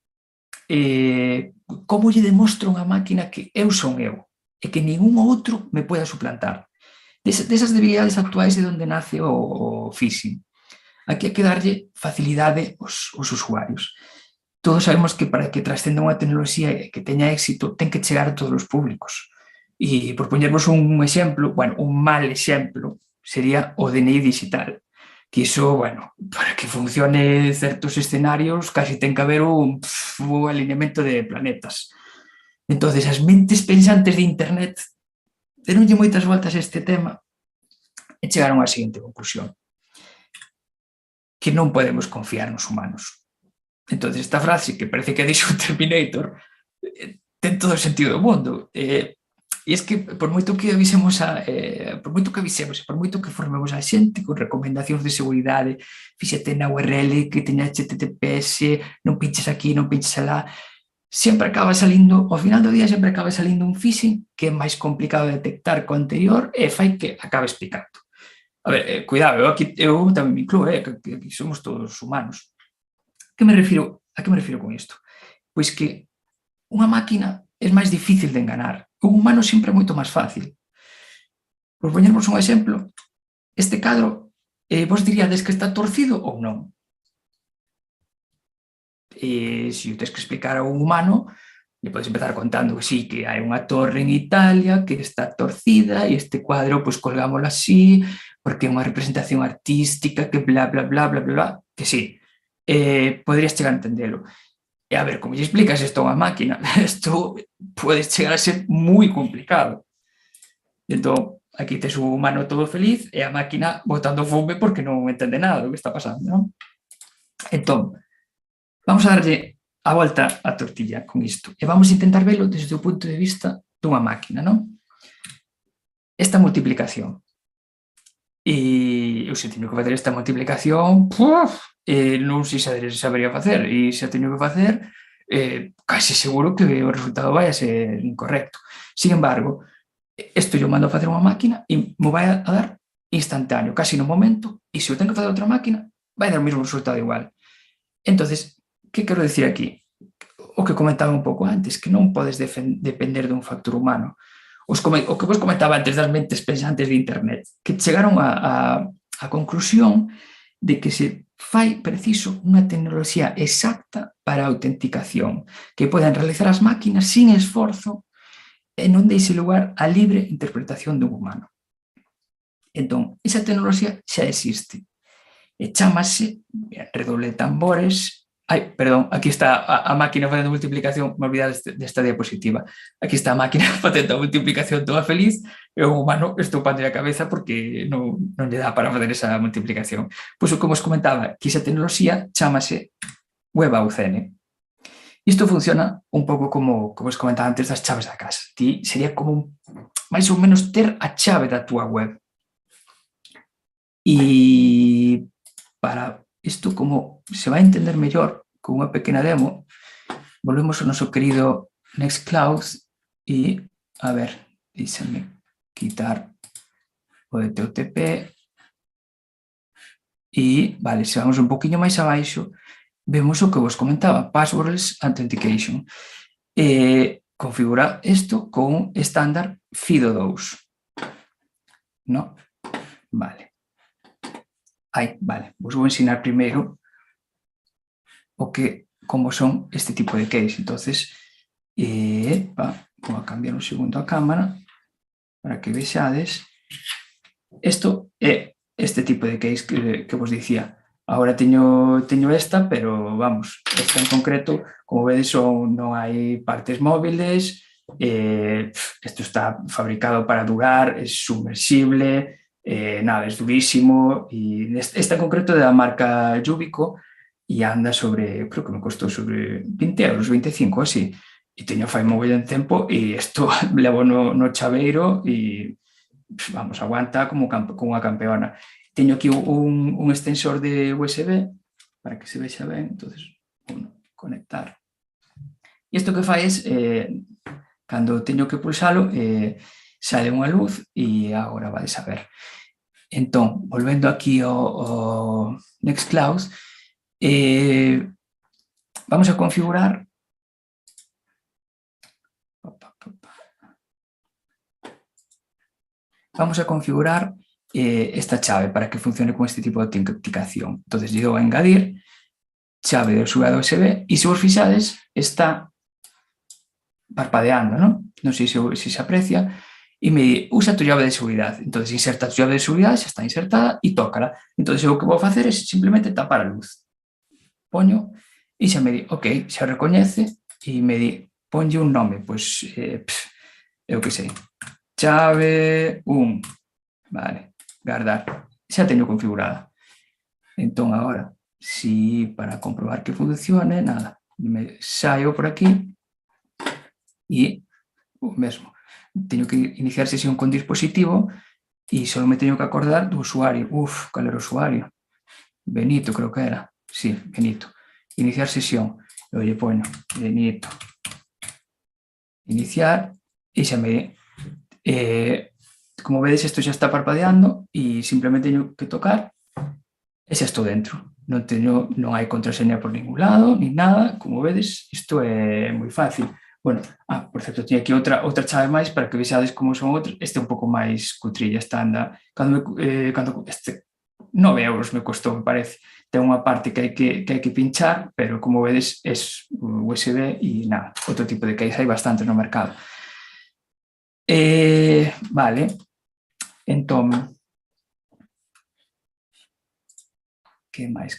Como lle demostro unha máquina que eu son eu e que ningún outro me poida suplantar? Desas debilidades actuais de onde nace o phishing. Aquí hai que darlle facilidade aos usuarios. Todos sabemos que para que trascenda unha tecnoloxía que teña éxito ten que chegar a todos os públicos. E por poñervos un exemplo, bueno, un mal exemplo, sería o DNI digital. Que iso, bueno, para que funcione certos escenarios casi ten que haber un alineamento de planetas. Entón, as mentes pensantes de internet deronlle moitas voltas a este tema e chegaron á seguinte conclusión: que non podemos confiar nos humanos. Entón, esta frase, que parece que dixo Terminator, ten todo o sentido do mundo. E es que por moito que avisemos por moito que formemos a xente con recomendacións de seguridade, fíxate na URL que teña HTTPS, non pinches aquí, non pinches alá, sempre acaba salindo, ao final do día sempre acaba salindo un phishing que é máis complicado de detectar co anterior e fai que acabe explicando. A ver, cuidado, eu tamén me incluo, que aquí somos todos humanos. A que me refiro con isto? Pois que unha máquina é máis difícil de enganar. Un humano sempre é moito máis fácil. Por poñermos un exemplo, este cadro, vos diríades que está torcido ou non? Se o tens que explicar a un humano, lle podes empezar contando que sí, que hai unha torre en Italia que está torcida e este cuadro, pois colgámoslo así, porque é unha representación artística que bla, bla, bla, bla, bla, que sí, poderías chegar a entendelo. E a ver, como lle explicas isto a unha máquina? Isto pode chegar a ser moi complicado. Entón, aquí tes un humano todo feliz e a máquina botando fume porque non entende nada do que está pasando, non? Entón, vamos a darlle a volta á tortilla con isto e vamos a intentar velo desde o punto de vista dunha máquina, non? Esta multiplicación. E eu se teño que facer esta multiplicación, non sei se sabería facer, e se a teño que facer, casi seguro que o resultado vai a ser incorrecto. Sin embargo, isto yo mando a facer unha máquina e me vai a dar instantáneo, casi no momento, e se o ten que facer outra máquina, vai dar o mesmo resultado igual. Entonces, que quero dicir aquí? O que comentaba un pouco antes, que non podes depender dun factor humano. O que vos comentaba antes das mentes pensantes de internet, que chegaron a conclusión de que se fai preciso unha tecnoloxía exacta para a autenticación, que poden realizar as máquinas sin esforzo e non deixe lugar a libre interpretación dun humano. Entón, esa tecnoloxía xa existe e chámase, redoble de tambores, perdón, aquí está a máquina facendo multiplicación, me olvidade desta diapositiva. Aquí está a máquina facendo a multiplicación toda feliz e o humano estupando a cabeza porque non lle dá para fazer esa multiplicación. Pois, como os comentaba, que esa tecnoloxía chámase WebAuthn. Isto funciona un pouco como os comentaba antes das chaves da casa. Ti sería como máis ou menos ter a chave da túa web. E para isto, como se vai entender mellor con unha pequena demo, volvemos ao noso querido Nextcloud e, a ver, díxame quitar o de TOTP e, vale, se vamos un poquinho máis abaixo, vemos o que vos comentaba, Passwordless Authentication. Configura isto con estándar FIDO2. ¿No? Vale. Vale, vos vou ensinar primeiro como son este tipo de keys. Entonces, vou a cambiar un segundo a cámara para que vexades. Isto é este tipo de keys que vos dicía. Agora teño esta, pero vamos, esta en concreto, como vedes, non hai partes móviles, isto está fabricado para durar, é submersible, nada, es durísimo, e esta en concreto é da marca Yubico e anda sobre, creo que me costou sobre 20 euros, 25, así, e teño fai mogollón de tempo e isto levo no chaveiro e vamos, aguanta como unha campeona. Teño aquí un extensor de USB para que se vexa ben, entonces, conectar. E isto que fai é, cando teño que pulsalo, sale unha luz e agora vais a ver. Entón, volvendo aquí ao Nextcloud, vamos a configurar esta chave para que funcione con este tipo de autenticación. Entonces, lle dou a engadir chave de usuario USB e se vos fixades está parpadeando, non? Non sei se se aprecia, e me di, usa tu llave de seguridade. Entón, inserta tu llave de seguridade, xa está insertada, e tócala. Entón, o que vou facer é simplemente tapar a luz. Poño, e xa me di, ok, xa recoñece, e me di, ponlle un nome, pois, eu que sei, chave 1, vale, guardar, xa teño configurada. Entón, agora, si para comprobar que funcione, nada, me saio por aquí, e o mesmo, teño que iniciar sesión con dispositivo e só me teño que acordar do usuario. Cal era o usuario? Benito, creo que era. Sí, Benito. Iniciar sesión. Eu lle poño Benito. Iniciar e xa me... como vedes, isto xa está parpadeando e simplemente teño que tocar e xa estou dentro. Non hai contraseña por ningún lado, ni nada. Como vedes, isto é moi fácil. Bueno, por certo, teño aquí outra chave máis para que vexades como son outros. Este é un pouco máis cutrilla, esta anda. Este 9 euros me costou, me parece. Ten unha parte que hai que pinchar, pero como vedes, é USB e nada, outro tipo de keys hai bastantes no mercado. Vale, entón, que máis?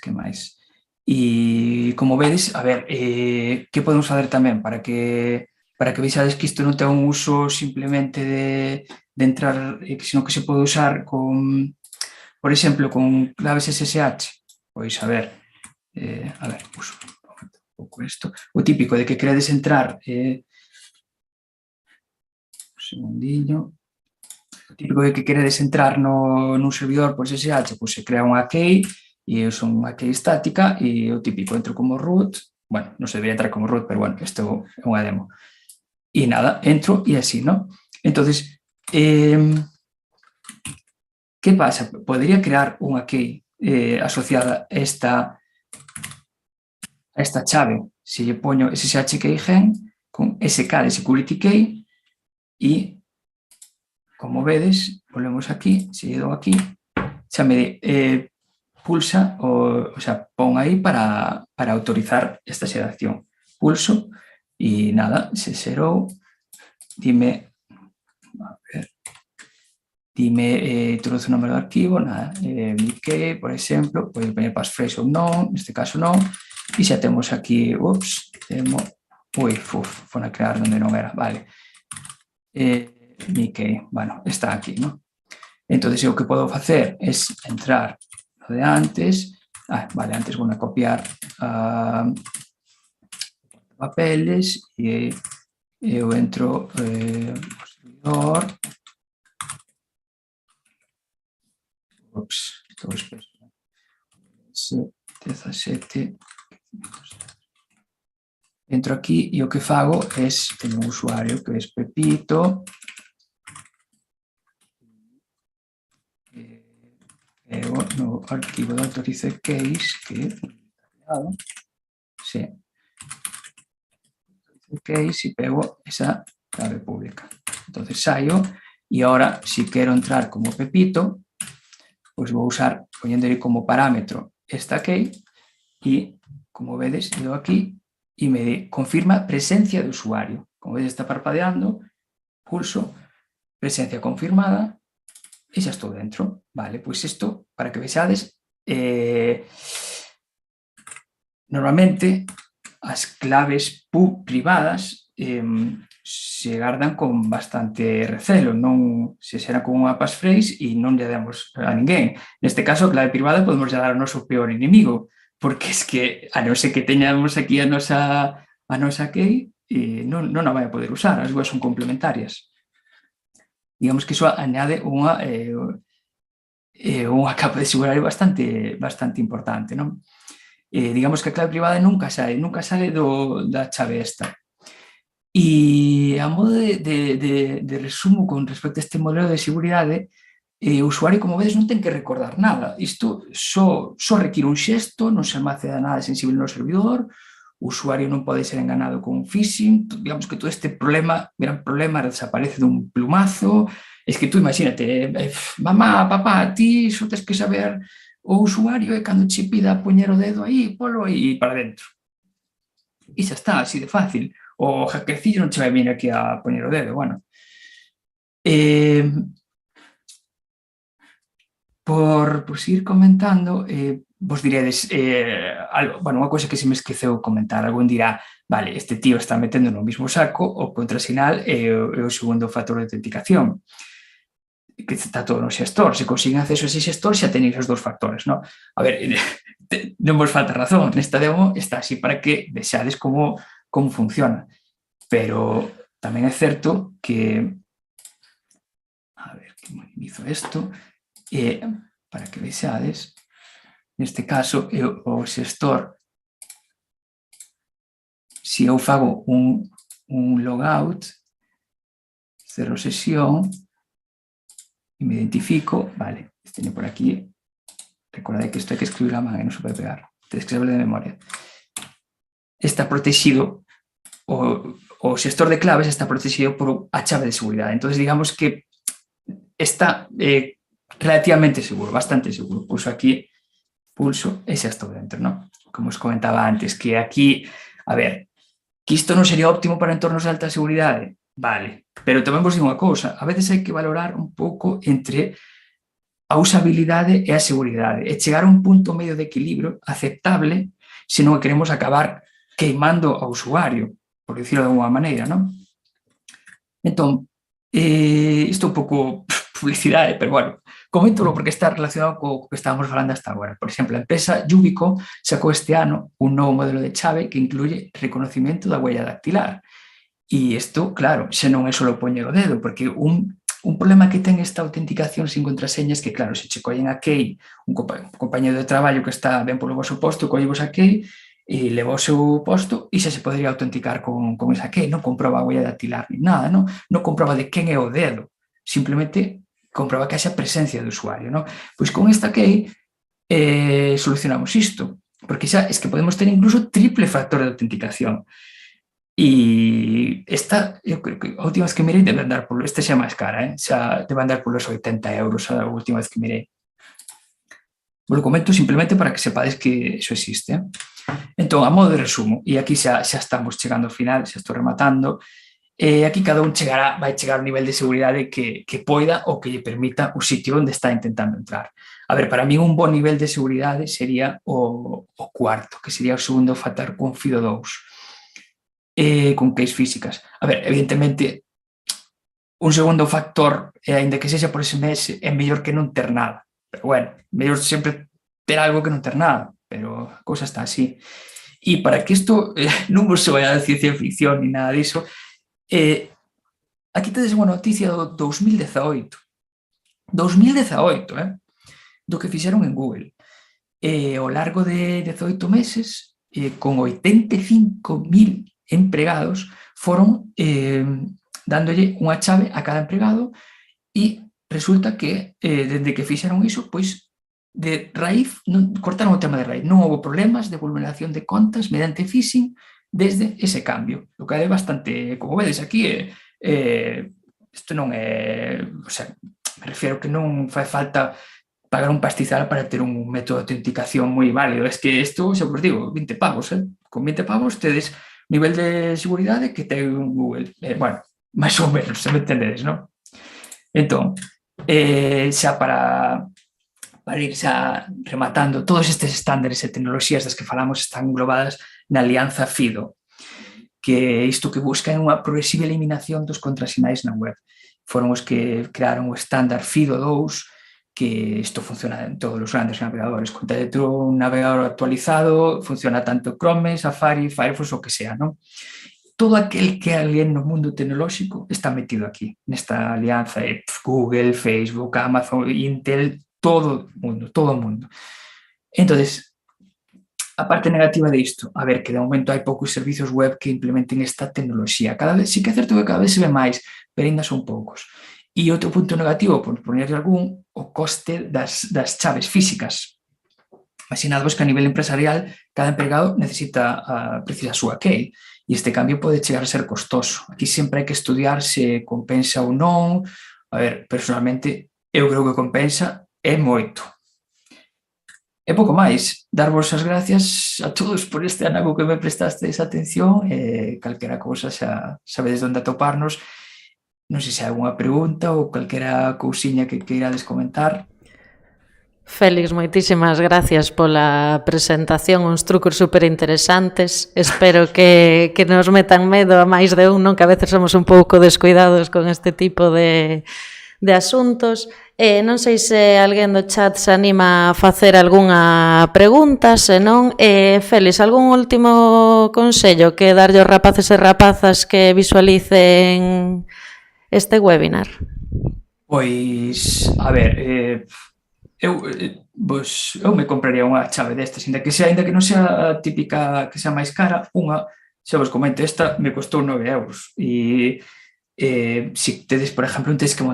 E como vedes, a ver, que podemos fazer tamén para que vexades que isto non ten un uso simplemente de entrar, sino que se pode usar con, por exemplo, con claves SSH. Pois, a ver, uso un pouco isto. O típico de que queredes entrar, un segundinho, o típico de que queredes entrar nun servidor por SSH, pois se crea unha key, e eu son unha key estática e o típico, entro como root, bueno, non se debería entrar como root, pero bueno, isto é unha demo. E nada, entro e así, non? Entonces, que pasa? Podería crear unha key asociada a a esta chave, se lle poño SSH key gen con SK de security key e, como vedes, volvemos aquí, se lle dou aquí, xa me pulsa, o sea, pon aí para autorizar esta xeración. Pulso e nada, se xerou, dime, a ver, dime, introduce o número de arquivo, nada, Mickey, por exemplo, pode poñer passphrase ou non, neste caso non, e xa temos aquí, fona a crear onde non era, vale, Mickey, bueno, está aquí, non? Entón, o que podo facer é entrar no de antes, vale, antes vou a copiar papeles e eu entro no servidor, estou esperando, 17, entro aquí e o que fago é, teño un usuario que é Pepito, no arquivo de authorize case que sí, case e pego esa clave pública. Entonces saio e ahora si quero entrar como Pepito, pois vou usar, poñéndole como parámetro esta key e, como vedes, dou aquí e me confirma presencia de usuario. Como vedes, está parpadeando, pulso, presencia confirmada, e xa estou dentro. Vale, pois isto, para que vexades, normalmente as claves privadas se gardan con bastante recelo, non se xera con unha passphrase e non lle demos a ninguén. Neste caso, a clave privada podemos lle dar ao noso peor inimigo, porque es que, a non ser que teñamos aquí a nosa key, non a vai a poder usar, as dúas son complementarias. Digamos que iso añade unha capa de seguridade bastante importante, non? Digamos que a clave privada nunca sale da chave esta. E a modo de resumo con respecto a este modelo de seguridade, o usuario, como vedes, non ten que recordar nada. Isto só require un xesto, non se almacena nada sensible no servidor, o usuario non pode ser enganado con phishing, digamos que todo este gran problema desaparece dun plumazo. Es que tú imagínate, mamá, papá, ti só tens que saber o usuario e cando che pida poñer o dedo aí, polo aí para dentro. E xa está, así de fácil. O hackercillo non che vai vir aquí a poñer o dedo, bueno. Por seguir comentando, vos diredes, unha cousa que se me esqueceu comentar, algún dirá, vale, este tío está metendo no mismo saco o contrasinal e o segundo factor de autenticación, que está todo no xestor. Se consiguen acceso a ese xestor, xa tenéis os dous factores, non? A ver, non vos falta razón, nesta demo está así para que vexades como funciona, pero tamén é certo que, a ver, que minimizo isto, para que vexades, neste caso, o xestor, se eu fago un logout, cerro sesión, e me identifico, vale, teño por aquí, recordad que isto hai que escribir a man e non se pode pegar, tedes que saber de memoria. Está protegido, o xestor de claves está protegido por a chave de seguridade, entón digamos que está relativamente seguro, bastante seguro. Pulso aquí, e xa estou dentro, non? Como os comentaba antes, que aquí, a ver, que isto non sería óptimo para entornos de alta seguridade, vale, pero tamén vos digo unha cousa, a veces hai que valorar un pouco entre a usabilidade e a seguridade, e chegar a un punto medio de equilibrio aceptable se non queremos acabar queimando ao usuario, por dicirlo de alguma maneira, non? Entón, isto é un pouco publicidade, pero bueno, coméntolo porque está relacionado co que estábamos falando hasta agora. Por exemplo, a empresa Yubico sacou este ano un novo modelo de chave que incluye reconocimiento da huella dactilar. E isto, claro, xa non é só poñer o dedo, porque un problema que ten esta autenticación sin contraseña é que, claro, se che collen a key, un compañero de traballo que está ben polo vosso posto, collevos a key e leva o seu posto e xa se podería autenticar con esa key, non comproba a huella dactilar ni nada, non comproba de quen é o dedo, simplemente comproba que haxa presencia do usuario, non? Pois con esta key solucionamos isto. porque xa es que podemos ter incluso triple factor de autenticación. E esta, eu creo que a última vez que mirei debe andar polo, esta xa é máis cara, xa debe andar polos 80 euros a última vez que mirei. Vos lo comento simplemente para que sepades que eso existe. Entón, a modo de resumo, e aquí xa estamos chegando ao final, xa estou rematando, aquí cada un vai chegar ao nivel de seguridade que poida ou que lle permita o sitio onde está intentando entrar. A ver, para mí un bon nivel de seguridade sería o cuarto, que sería o segundo factor con FIDO2, con keys físicas. A ver, evidentemente, un segundo factor, aínda que sexa por SMS, é mellor que non ter nada. Pero bueno, mellor sempre ter algo que non ter nada, pero a cousa está así. E para que isto non vos vaya a ciencia ficción ni nada diso, aquí tedes unha noticia do 2018. 2018, do que fixeron en Google. Ao largo de 18 meses, con 85.000 empregados, foron dándolle unha chave a cada empregado e resulta que, dende que fixeron iso, pois, de raíz, cortaron o tema de raíz. Non houve problemas de vulneración de contas mediante phishing desde ese cambio. O que é bastante, como vedes aquí, isto non é... O sea, me refiero que non fai falta pagar un pastizal para ter un método de autenticación moi válido. Es que isto, xa vos digo, 20 pavos, Con 20 pavos tedes nivel de seguridade que ten Google. Bueno, máis ou menos, se me entendedes, non? Entón, xa para ir xa rematando, todos estes estándares e tecnoloxías das que falamos están englobadas na alianza FIDO, que isto que busca é unha progresiva eliminación dos contrasinais na web. Foron os que crearon o estándar FIDO2, que isto funciona en todos os grandes navegadores. Con ter un navegador actualizado, funciona tanto Chrome, Safari, Firefox, o que sea, non? Todo aquel que é alguén no mundo tecnolóxico está metido aquí, nesta alianza de Google, Facebook, Amazon, Intel, todo o mundo. Entonces, a parte negativa de isto, a ver, que de momento hai poucos servicios web que implementen esta tecnoloxía. Cada vez, sí que é certo que cada vez se ve máis, pero ainda son poucos. E outro punto negativo, por ponerle algún, o coste das chaves físicas. Imaginadvos que a nivel empresarial cada empregado precisa a súa key. E este cambio pode chegar a ser costoso. Aquí sempre hai que estudiar se compensa ou non. A ver, personalmente, eu creo que compensa é moito. E pouco máis, darvos as gracias a todos por este anaco que me prestastes atención, calquera cousa xa sabedes onde atoparnos. Non sei se hai algunha pregunta ou calquera cousiña que queirades comentar. Félix, moitísimas gracias pola presentación, uns trucos super interesantes. Espero que nos metan medo a máis de un, non? Que a veces somos un pouco descuidados con este tipo de asuntos. Non sei se alguén do chat se anima a facer algunha pregunta, se non, Félix, algún último consello que darlle aos rapaces e rapazas que visualicen este webinar? Pois, a ver, eu me compraría unha chave destas, ainda que non sea a típica, que sea máis cara, unha, xa vos comento, esta me costou 9 euros e se tedes, por exemplo, non tedes que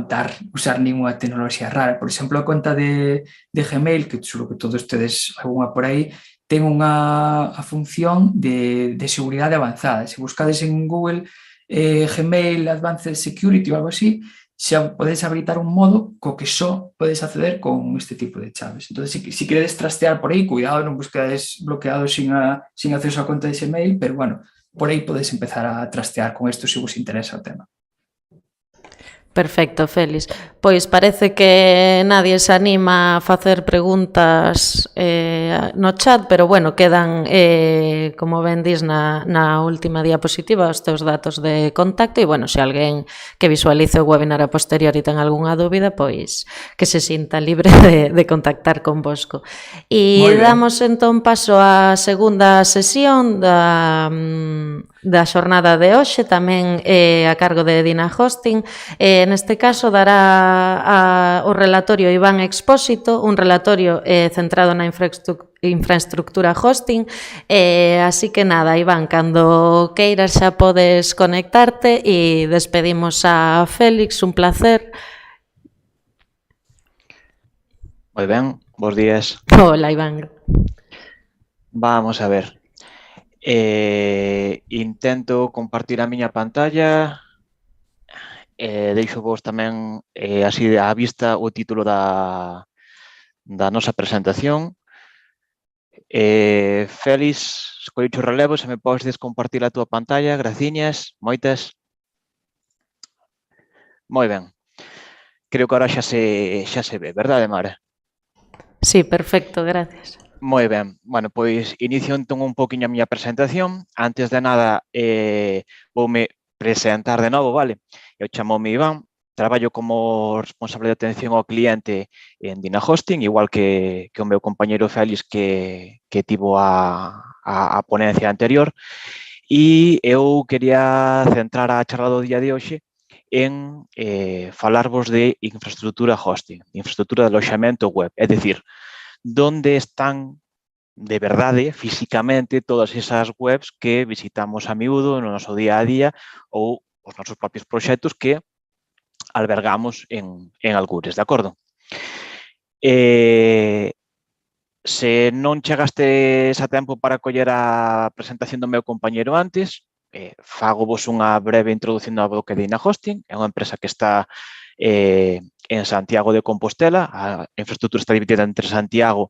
usar ninguna tecnoloxía rara. Por exemplo, a conta de Gmail, que seguro que todos tedes algunha por aí, ten a función de seguridade avanzada. Se buscades en Google Gmail Advanced Security ou algo así, xa podes habilitar un modo co que só podes acceder con este tipo de chaves. Entón, se queredes trastear por aí, cuidado, non buscades bloqueado sin acceso a conta de Gmail, pero bueno, por aí podes empezar a trastear con isto se vos interesa o tema. Perfecto, Félix. Pois parece que nadie se anima a facer preguntas no chat, pero bueno, quedan, como ben dis na última diapositiva, os teus datos de contacto e, bueno, se alguén que visualice o webinar a posteriori ten algunha dúbida, pois que se sinta libre de contactar convosco. E damos entón paso á segunda sesión da xornada de hoxe, tamén a cargo de Dina Hosting. Neste caso dará o relatorio Iván Expósito, un relatorio centrado na infraestructura hosting, así que nada, Iván, cando queiras xa podes conectarte e despedimos a Félix, un placer. Moi ben, bons días. Hola, Iván. Vamos a ver. Intento compartir a miña pantalla. Deixo vos tamén así á vista o título da nosa presentación. Félix, escollicho o relevo, se me podes compartir a túa pantalla, graciñas, moitas. Moi ben. Creo que ahora xa se ve, verdade, Mara? Sí, perfecto, gracias. Moi ben. Bueno, pois inicio entón un poquinho a miña presentación. Antes de nada, voume presentar de novo, vale? Eu chamome Iván, traballo como responsable de atención ao cliente en Dina Hosting, igual que o meu compañeiro Félix que tivo a ponencia anterior. E eu quería centrar a charla do día de hoxe en falarvos de infraestructura hosting, infraestructura de aloxamento web, é dicir, donde están de verdade, físicamente, todas esas webs que visitamos a miúdo no noso día a día ou os nosos propios proxectos que albergamos en algures, de acordo? Se non chegastes a tempo para coller a presentación do meu compañeiro antes, fago vos unha breve introducción ao bloque de Dina Hosting. É unha empresa que está en Santiago de Compostela. A infraestructura está dividida entre Santiago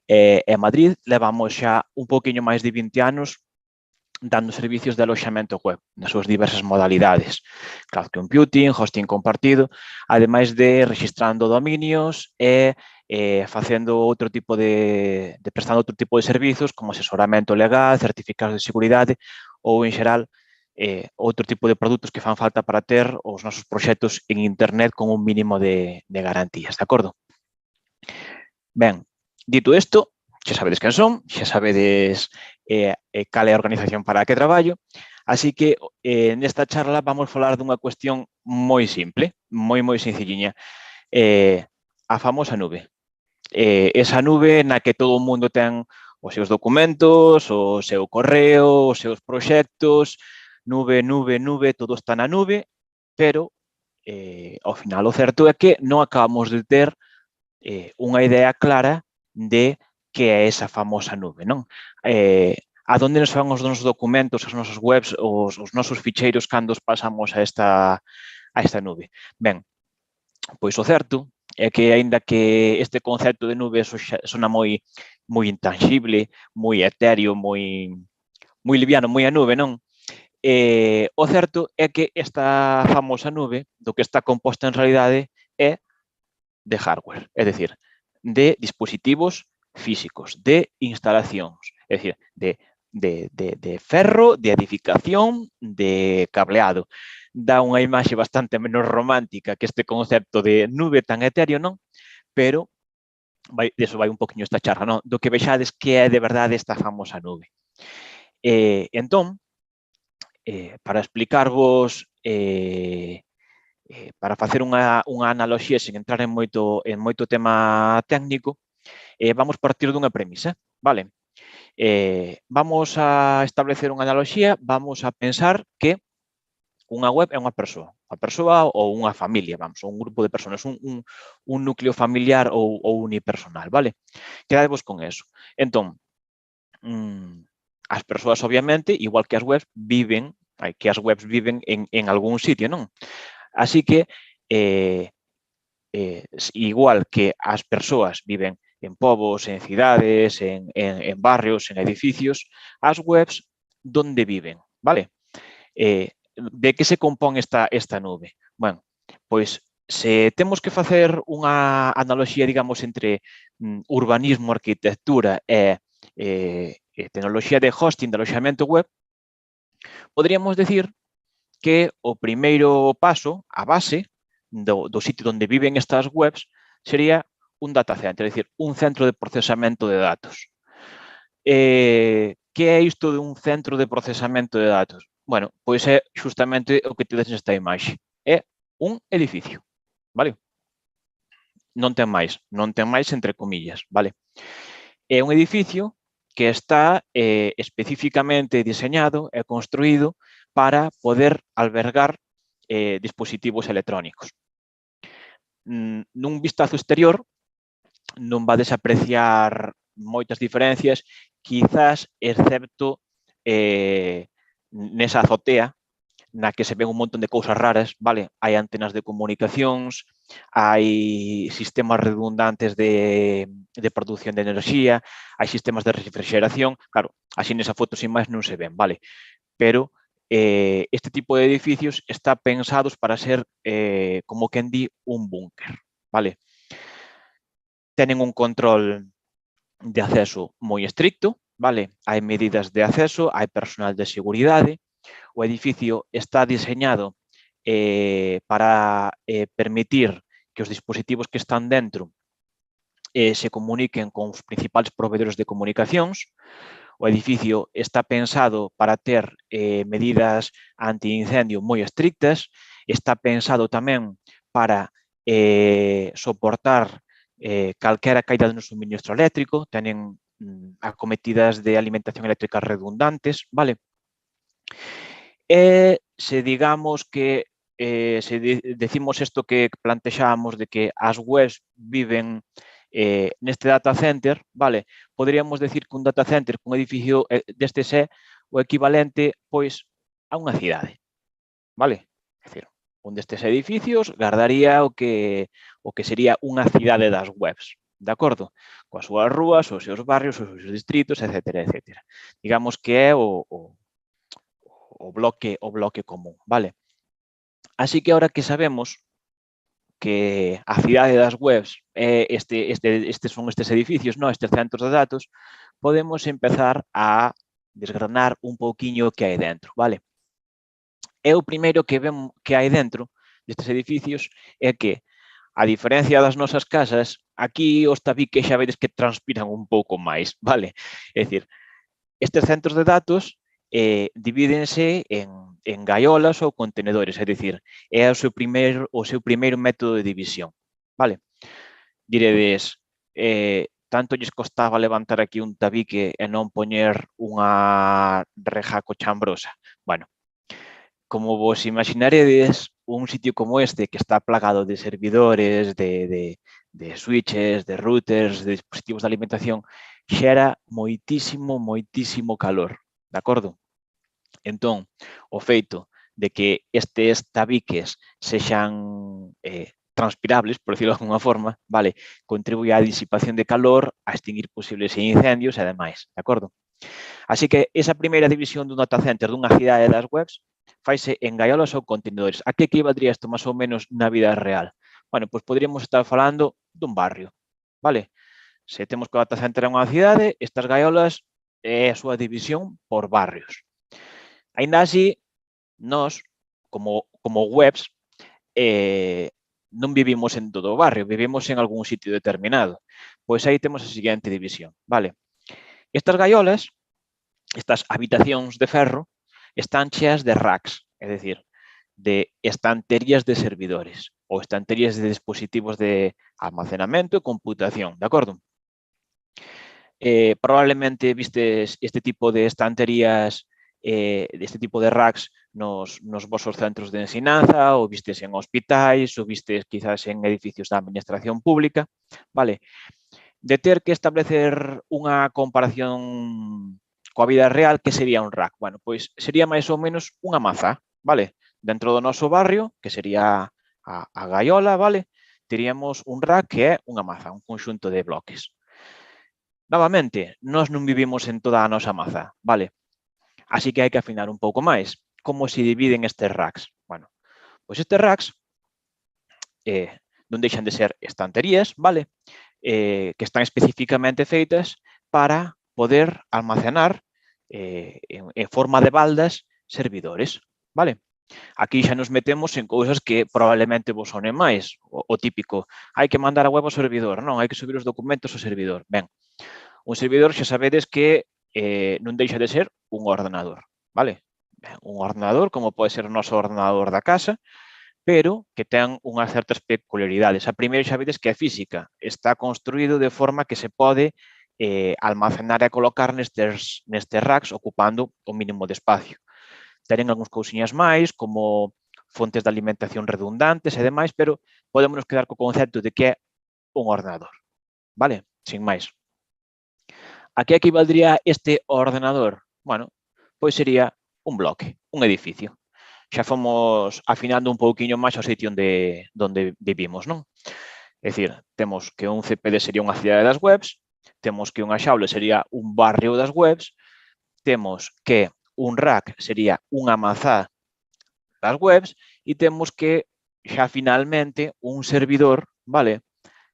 e Madrid. Levamos xa un poquinho máis de 20 anos dando servicios de aloxamento web nas súas diversas modalidades. Cloud computing, hosting compartido, ademais de registrando dominios e facendo outro tipo prestando outro tipo de servizos como asesoramento legal, certificados de seguridade ou, en xeral, outro tipo de produtos que fan falta para ter os nosos proxectos en internet con un mínimo de garantías, de acordo? Ben, dito isto, xa sabedes quen son, xa sabedes cal é a organización para a que traballo, así que nesta charla vamos falar dunha cuestión moi simple, moi sencilliña, a famosa nube. Esa nube na que todo o mundo ten os seus documentos, o seu correo, os seus proxectos, nube, todo está na nube, pero ao final o certo é que non acabamos de ter unha idea clara de que é esa famosa nube, non? A donde nos van os nosos documentos, as nosas webs, os nosos ficheiros cando os pasamos a esta nube? Ben, pois o certo é que, aínda que este concepto de nube sona moi intangible, moi etéreo, moi liviano, moi a nube, non? O certo é que esta famosa nube do que está composta en realidade é de hardware, é dicir, de dispositivos físicos, de instalacións, é dicir, de ferro, de edificación, de cableado. Dá unha imaxe bastante menos romántica que este concepto de nube tan etéreo, non? Pero deso vai un poquinho esta charla, non? Do que vexades que é de verdade esta famosa nube. Entón, para explicarvos para facer unha analoxía sen entrar en moito tema técnico, vamos partir dunha premisa, vale? Vamos a establecer unha analoxía, vamos a pensar que unha web é unha persoa ou unha familia, vamos, ou un grupo de persoas, un núcleo familiar ou unipersonal, vale? Quedadevos con eso. Entón, as persoas, obviamente, igual que as webs, viven en algún sitio, non? Así que, igual que as persoas viven en povos, en cidades, en barrios, en edificios, as webs, donde viven, vale? De que se compón esta nube? Bueno, pois, se temos que facer unha analoxía, digamos, entre urbanismo, arquitectura e tecnoloxía de hosting, de aloxamento web, poderíamos decir que o primeiro paso, a base do sitio onde viven estas webs, sería un data center, é dicir, un centro de procesamento de datos. Que é isto de un centro de procesamento de datos? Bueno, pois é justamente o que tedes nesta imaxe. É un edificio, vale? Non ten máis entre comillas, vale? É un edificio que está especificamente diseñado e construído para poder albergar dispositivos electrónicos. Nun vistazo exterior non vades apreciar moitas diferencias, quizás excepto nesa azotea, na que se ven un montón de cousas raras, vale? Hai antenas de comunicacións, hai sistemas redundantes de produción de enerxía, hai sistemas de refrigeración, claro, así nesa foto sin máis non se ven, vale? Pero este tipo de edificios está pensados para ser, como quen di, un búnker, vale? Tenen un control de acceso moi estricto, vale? Hai medidas de acceso, hai personal de seguridade, o edificio está diseñado para permitir que os dispositivos que están dentro se comuniquen con os principales proveedores de comunicacións. O edificio está pensado para ter medidas antiincendio moi estrictas, está pensado tamén para soportar calquera caída no suministro eléctrico, tenen acometidas de alimentación eléctrica redundantes, vale? E se digamos que decimos isto que plantexábamos de que as webs viven neste data center, vale, poderíamos decir que un data center cun edificio destes é o equivalente pois a unha cidade, vale? É dicir, un destes edificios gardaría o que sería unha cidade das webs, de acordo? Coas súas rúas, os seus barrios, os seus distritos, etcétera, etcétera. Digamos que é o bloque común, vale? Así que ahora que sabemos que a cidade das webs son estes edificios, no, estes centros de datos, podemos empezar a desgranar un pouquiño o que hai dentro, vale? E o primeiro que vemos que hai dentro destes edificios é que, a diferencia das nosas casas, aquí os tabiques xa vedes que transpiran un pouco máis, vale? É dicir, estes centros de datos divídense en gaiolas ou contenedores, é dicir, é o seu primeiro método de división, vale? Diredes, tanto lles costaba levantar aquí un tabique e non poñer unha reja cochambrosa. Bueno, como vos imaginaredes, un sitio como este, que está plagado de servidores, de switches, de routers, de dispositivos de alimentación, xera moitísimo, moitísimo calor, de acordo? Entón, o feito de que estes tabiques sexan transpirables, por decirlo de alguna forma, vale, contribui á disipación de calor, a extinguir posibles incendios e demais, de acordo? Así que esa primeira división dun data center dunha cidade das webs faise en gaiolas ou contenedores. A que equivaldría isto máis ou menos na vida real? Bueno, pois poderíamos estar falando dun barrio, vale? Se temos que o data center é unha cidade, estas gaiolas é a súa división por barrios. Aínda así, nós, como webs, non vivimos en todo o barrio, vivimos en algún sitio determinado. Pois aí temos a seguinte división, vale? Estas gaiolas, estas habitacións de ferro, están cheas de racks, é dicir, de estanterías de servidores ou estanterías de dispositivos de almacenamento e computación, de acordo? Probablemente vistes este tipo de estanterías, deste tipo de racks nos vosos centros de ensinanza, ou vistes en hospitais, ou vistes quizás en edificios da administración pública, vale? De ter que establecer unha comparación coa vida real, que sería un rack? Bueno, pois sería máis ou menos unha maza, vale? Dentro do noso barrio, que sería a gaiola, vale? Teríamos un rack que é unha maza, un conxunto de bloques. Novamente, nós non vivimos en toda a nosa maza, vale? Así que hai que afinar un pouco máis. Como se dividen estes racks? Bueno, pois estes racks non deixan de ser estanterías, vale? Que están especificamente feitas para poder almacenar en forma de baldas servidores, vale? Aquí xa nos metemos en cousas que probablemente vos sonen máis. O típico, hai que mandar a web ao servidor, non, hai que subir os documentos ao servidor. Ben, un servidor xa sabedes que non deixa de ser un ordenador, vale? Un ordenador, como pode ser o noso ordenador da casa, pero que ten unhas certas peculiaridades. A primeira xa vedes que é física, está construído de forma que se pode almacenar e colocar nestes racks ocupando o mínimo de espacio. Tenen algúns cousiñas máis, como fontes de alimentación redundantes e demais, pero podémonos quedar co concepto de que é un ordenador, vale? Sin máis. A que equivaldría este ordenador? Bueno, pois sería un bloque, un edificio. Xa fomos afinando un pouquiño máis o sitio onde vivimos, non? É dicir, temos que un CPD sería unha cidade das webs, temos que unha xaula sería un barrio das webs, temos que un rack sería unha mazá das webs e temos que xa finalmente un servidor, vale,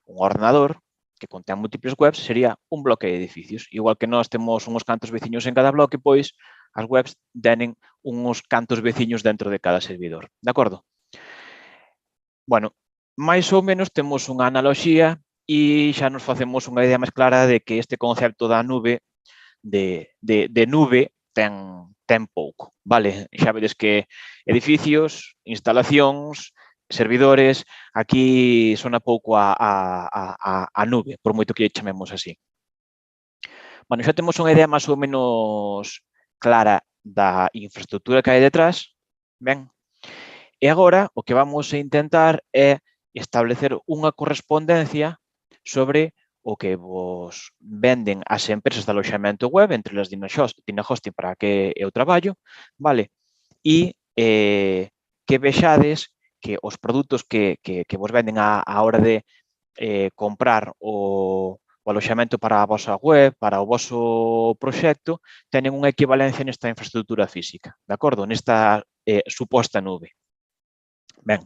un ordenador que contén múltiples webs sería un bloque de edificios. Igual que nós temos uns cantos veciños en cada bloque, pois as webs tenen uns cantos veciños dentro de cada servidor. De acordo? Bueno, máis ou menos temos unha analoxía e xa nos facemos unha idea máis clara de que este concepto da nube de nube ten pouco, vale? Xa vedes que edificios, instalacións, servidores, aquí sona pouco a nube, por moito que lle chamemos así. Bueno, xa temos unha idea máis ou menos clara da infraestructura que hai detrás, ben? E agora o que vamos a intentar é establecer unha correspondencia sobre o que vos venden as empresas de aloxamento web, entre as Dynahosting para que eu traballo, vale? E que vexades que os produtos que vos venden a hora de comprar o aloxamento para a vosa web, para o voso proxecto, tenen unha equivalencia nesta infraestructura física, de acordo? Nesta suposta nube. Ben,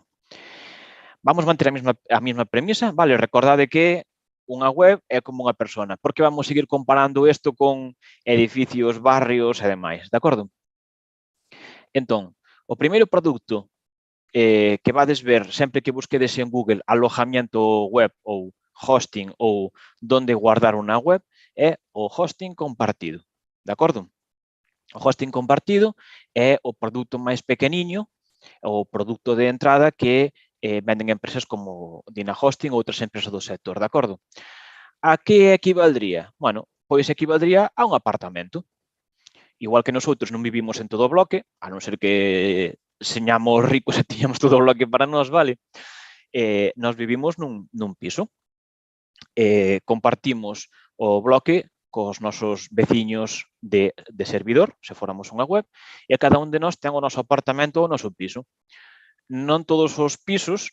vamos manter a mesma premisa, vale? Recordade que unha web é como unha persona. Por que vamos seguir comparando isto con edificios, barrios e demais, de acordo? Entón, o primeiro produto que vades ver sempre que busquedes en Google alojamiento web ou hosting ou donde guardar unha web é o hosting compartido, de acordo? O hosting compartido é o produto máis pequeniño, o produto de entrada que venden empresas como Dynahosting ou outras empresas do sector, de acordo? A que equivaldría? Bueno, pois equivaldría a un apartamento. Igual que nosotros non vivimos en todo o bloque, a non ser que señamos ricos e tiñamos todo o bloque para nós, vale? Nós vivimos nun piso. Compartimos o bloque cos nosos veciños de servidor, se fóramos unha web, e cada un de nós ten o noso apartamento ou o noso piso. Non todos os pisos,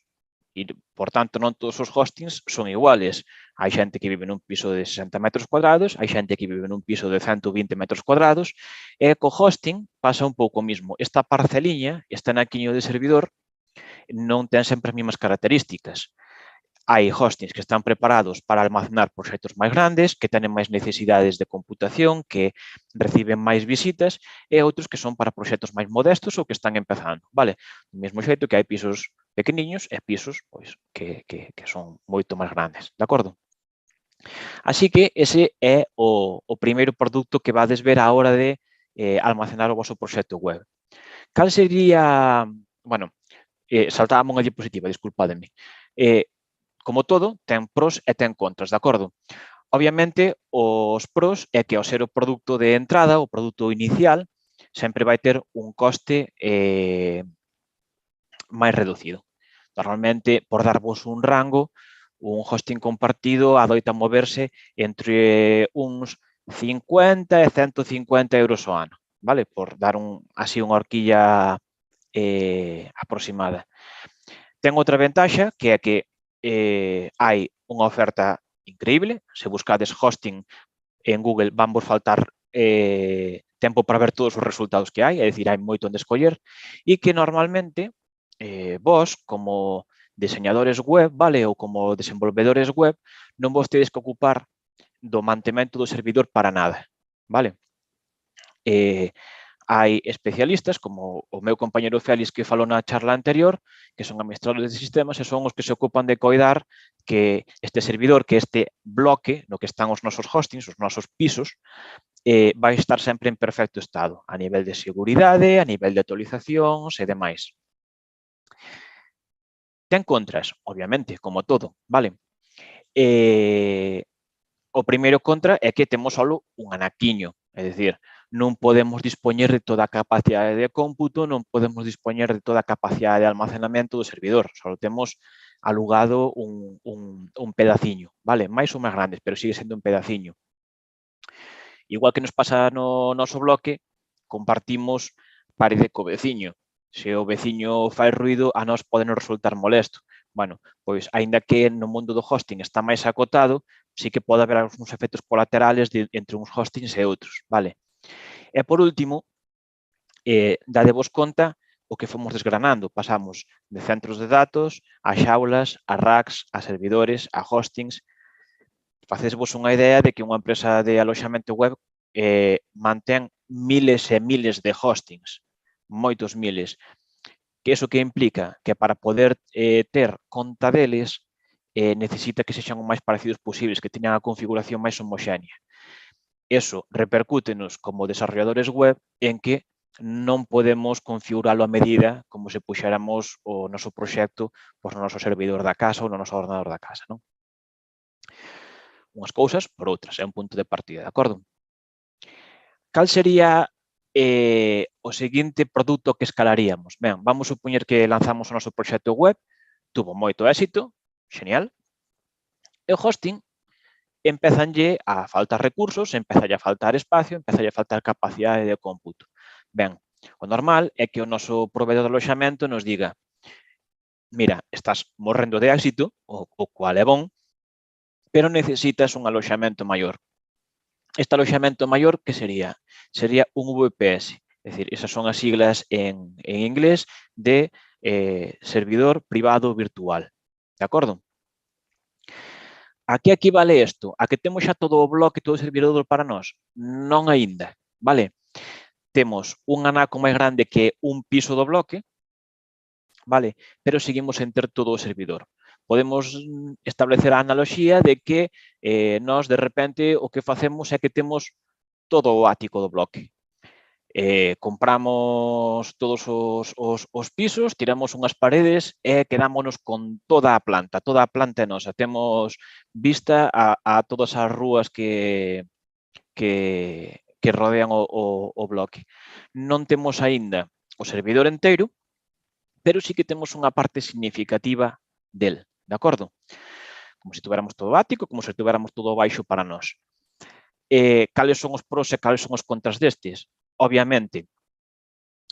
e, por tanto, non todos os hostings son iguales. Hai xente que vive nun piso de 60 metros cuadrados, hai xente que vive nun piso de 120 metros cuadrados, e co hosting pasa un pouco o mismo. Esta parceliña, este naquiño de servidor, non ten sempre as mesmas características. Hai hostings que están preparados para almacenar proxectos máis grandes, que tenen máis necesidades de computación, que reciben máis visitas, e outros que son para proxectos máis modestos ou que están empezando, vale? Do mesmo xeito que hai pisos pequeniños e pisos pois, que son moito máis grandes, de acordo? Así que ese é o primeiro produto que vades ver á hora de almacenar o vosso proxecto web. Cal sería... Bueno, saltábame unha diapositiva, disculpademe. Como todo, ten pros e ten contras, de acordo? Obviamente, os pros é que ao ser o produto de entrada, o produto inicial, sempre vai ter un coste máis reducido. Normalmente, por darvos un rango, un hosting compartido adoita moverse entre uns 50 e 150 euros ao ano, vale? Por dar así unha horquilla aproximada. Ten outra ventaxa, que é que hai unha oferta increíble. Se buscades hosting en Google, van vos faltar tempo para ver todos os resultados que hai, é dicir, hai moito onde escoller, e que normalmente vos, como diseñadores web, vale, ou como desenvolvedores web, non vos tedes que ocupar do mantemento do servidor para nada, vale? Hai especialistas, como o meu compañero Félix que falou na charla anterior, que son administradores de sistemas e son os que se ocupan de coidar que este servidor, que este bloque no que están os nosos hostings, os nosos pisos, vai estar sempre en perfecto estado, a nivel de seguridade, a nivel de actualizacións e demais. Ten contras, obviamente, como todo, vale? O primeiro contra é que temos só un anaquiño, é dicir, non podemos dispoñer de toda a capacidade de cómputo, non podemos dispoñer de toda a capacidade de almacenamento do servidor, só temos alugado un pedaciño, vale? Mais ou máis grandes, pero sigue sendo un pedaciño. Igual que nos pasa no noso bloque, compartimos parede co veciño. Se o veciño fai ruido, a nós pode nos resultar molesto. Bueno, pois, aínda que no mundo do hosting está máis acotado, sí que pode haber algúns efectos colaterales entre uns hostings e outros, vale? E por último, dadevos conta o que fomos desgranando. Pasamos de centros de datos a xaulas, a racks, a servidores, a hostings. Facesvos unha idea de que unha empresa de aloxamento web mantén miles e miles de hostings, moitos miles. Que iso que implica? Que para poder ter conta deles necesita que sexan o máis parecidos posibles, que teñan a configuración máis homoxénea. Eso repercútenos como desarrolladores web en que non podemos configuralo a medida como se puxéramos o noso proxecto no noso servidor da casa ou no noso ordenador da casa, non? Unhas cousas por outras, é un punto de partida, de acordo? Cal sería o seguinte produto que escalaríamos? Ben, vamos supoñer que lanzamos o noso proxecto web, tuvo moito éxito, genial, e o hosting empezanlle a faltar recursos, empezalle a faltar espacio, empezalle a faltar capacidade de cómputo. Ben, o normal é que o noso proveedor de aloxamento nos diga: mira, estás morrendo de éxito, o cual é bon, pero necesitas un aloxamento maior. Este aloxamento maior, que sería? Sería un VPS, é dicir, esas son as siglas en inglés de servidor privado virtual, de acordo? A que equivale isto? A que temos xa todo o bloque, todo o servidor para nós? Non aínda, vale? Temos un anaco máis grande que un piso do bloque, vale? Pero seguimos en ter todo o servidor. Podemos establecer a analoxía de que nós, de repente, o que facemos é que temos todo o ático do bloque. Compramos todos os pisos, tiramos unhas paredes e quedámonos con toda a planta. Toda a planta é nosa. Temos vista a todas as rúas que rodean o bloque. Non temos aínda o servidor inteiro, pero sí que temos unha parte significativa del, de acordo? Como se tuviéramos todo ático, como se tuviéramos todo baixo para nós. Cales son os pros e cales son os contras destes? Obviamente,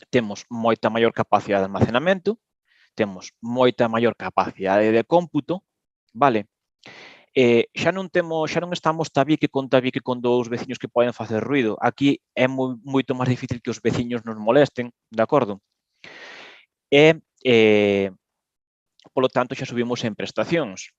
temos moita maior capacidade de almacenamento, temos moita maior capacidade de cómputo, vale? Xa non estamos tabique con dous veciños que poden facer ruido. Aquí é moito máis difícil que os veciños nos molesten, de acordo? E, polo tanto, xa subimos en prestacións.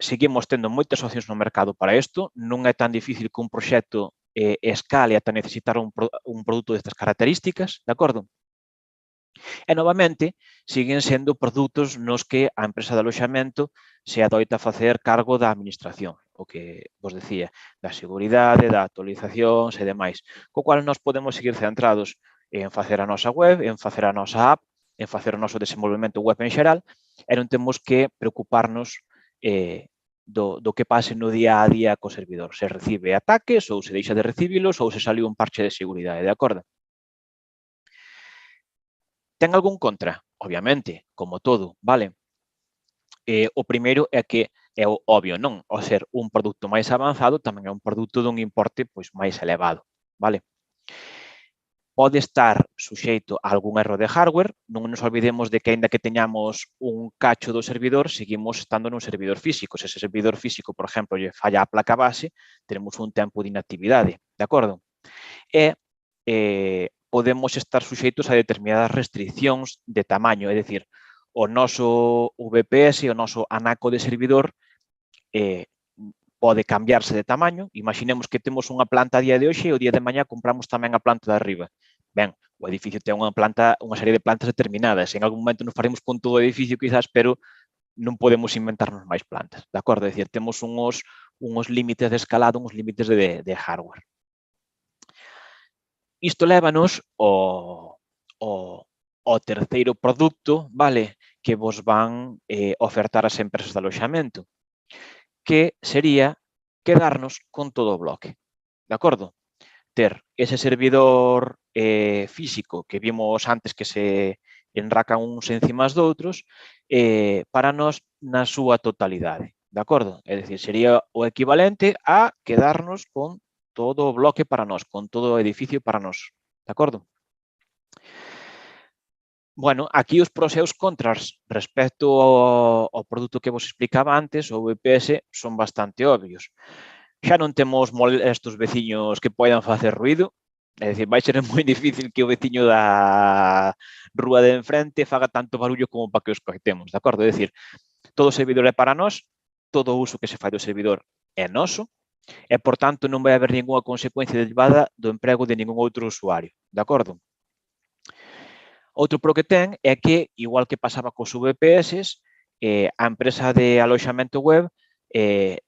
Seguimos tendo moitas opcións no mercado para isto. Non é tan difícil que un proxecto escale ata necesitar un produto destas características, de acordo? E, novamente, siguen sendo produtos nos que a empresa de aloxamento se adoita a facer cargo da administración, o que vos decía, da seguridade, da actualización e demais, co cual nós podemos seguir centrados en facer a nosa web, en facer a nosa app, en facer o noso desenvolvemento web en xeral, e non temos que preocuparnos do que pase no día a día co servidor, se recibe ataques ou se deixa de recibilos ou se saliu un parche de seguridade, de acordo? Ten algún contra? Obviamente, como todo, vale? O primeiro é que é o obvio, non? Ao ser un produto máis avanzado, tamén é un produto dun importe pois máis elevado, vale? Pode estar suxeito a algún erro de hardware, non nos olvidemos de que aínda que teñamos un cacho do servidor, seguimos estando nun servidor físico. Se ese servidor físico, por exemplo, lle falla a placa base, teremos un tempo de inactividade, de acordo? E podemos estar suxeitos a determinadas restriccións de tamaño, é dicir, o noso VPS, o noso anaco de servidor pode cambiarse de tamaño. Imaginemos que temos unha planta a día de hoxe e o día de mañá compramos tamén a planta de arriba. Ben, o edificio ten unha serie de plantas determinadas. En algún momento nos faremos con todo o edificio quizás, pero non podemos inventarnos máis plantas, de acordo? É dicir, temos uns límites de escalado, uns límites de hardware. Isto lévanos ao terceiro produto, vale, que vos van ofertar as empresas de aloxamento, que sería quedarnos con todo o bloque, de acordo? Ter ese servidor físico que vimos antes que se enracan uns encima doutros para nós na súa totalidade, de acordo? É dicir, sería o equivalente a quedarnos con todo o bloque para nós, con todo o edificio para nós, de acordo? Bueno, aquí os pros e os contras respecto ao produto que vos explicaba antes, o VPS, son bastante obvios. Xa non temos molestos veciños que poidan facer ruido, é dicir, vai ser moi difícil que o veciño da rúa de enfrente faga tanto barullo como para que os coitemos, de acordo? É dicir, todo o servidor é para nós, todo o uso que se fai do servidor é noso, e, por tanto, non vai haber ninguna consecuencia derivada do emprego de ningún outro usuario, de acordo? Outro pro que ten é que, igual que pasaba cos VPS, a empresa de aloxamento web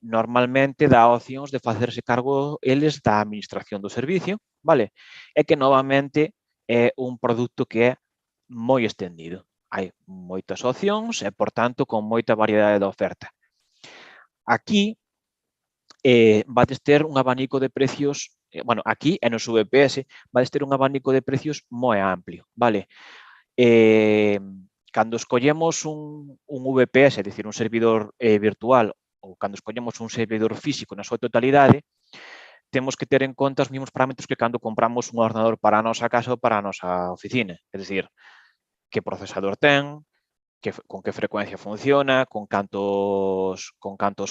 normalmente dá opcións de facerse cargo eles da administración do servicio, vale? E que, novamente, é un produto que é moi extendido. Hai moitas opcións e, por tanto, con moita variedade de oferta. Aquí, vades ter un abanico de precios, bueno, aquí e nos VPS, vades ter un abanico de precios moi amplio, vale? Cando escollemos un VPS, é dicir, un servidor virtual, ou cando escollemos un servidor físico na súa totalidade, temos que ter en conta os mesmos parámetros que cando compramos un ordenador para a nosa casa ou para a nosa oficina. É dicir, que procesador ten, con que frecuencia funciona, con cantos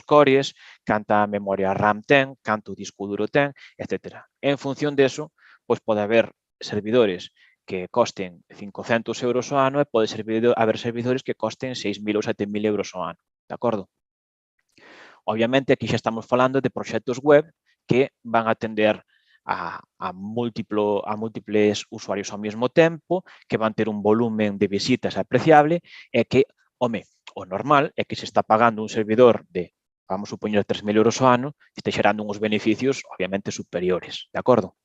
cores, canta memoria RAM ten, canto disco duro ten, etc. En función deso, pois pode haber servidores que costen 500 euros ao ano e pode haber servidores que costen 6.000 ou 7.000 euros ao ano, de acordo? Obviamente, aquí xa estamos falando de proxectos web que van a atender a múltiples usuarios ao mesmo tempo, que van ter un volumen de visitas apreciable e que, home, o normal é que se está pagando un servidor de, vamos supoñer, 3.000 euros ao ano, este xerando uns beneficios, obviamente, superiores, de acordo?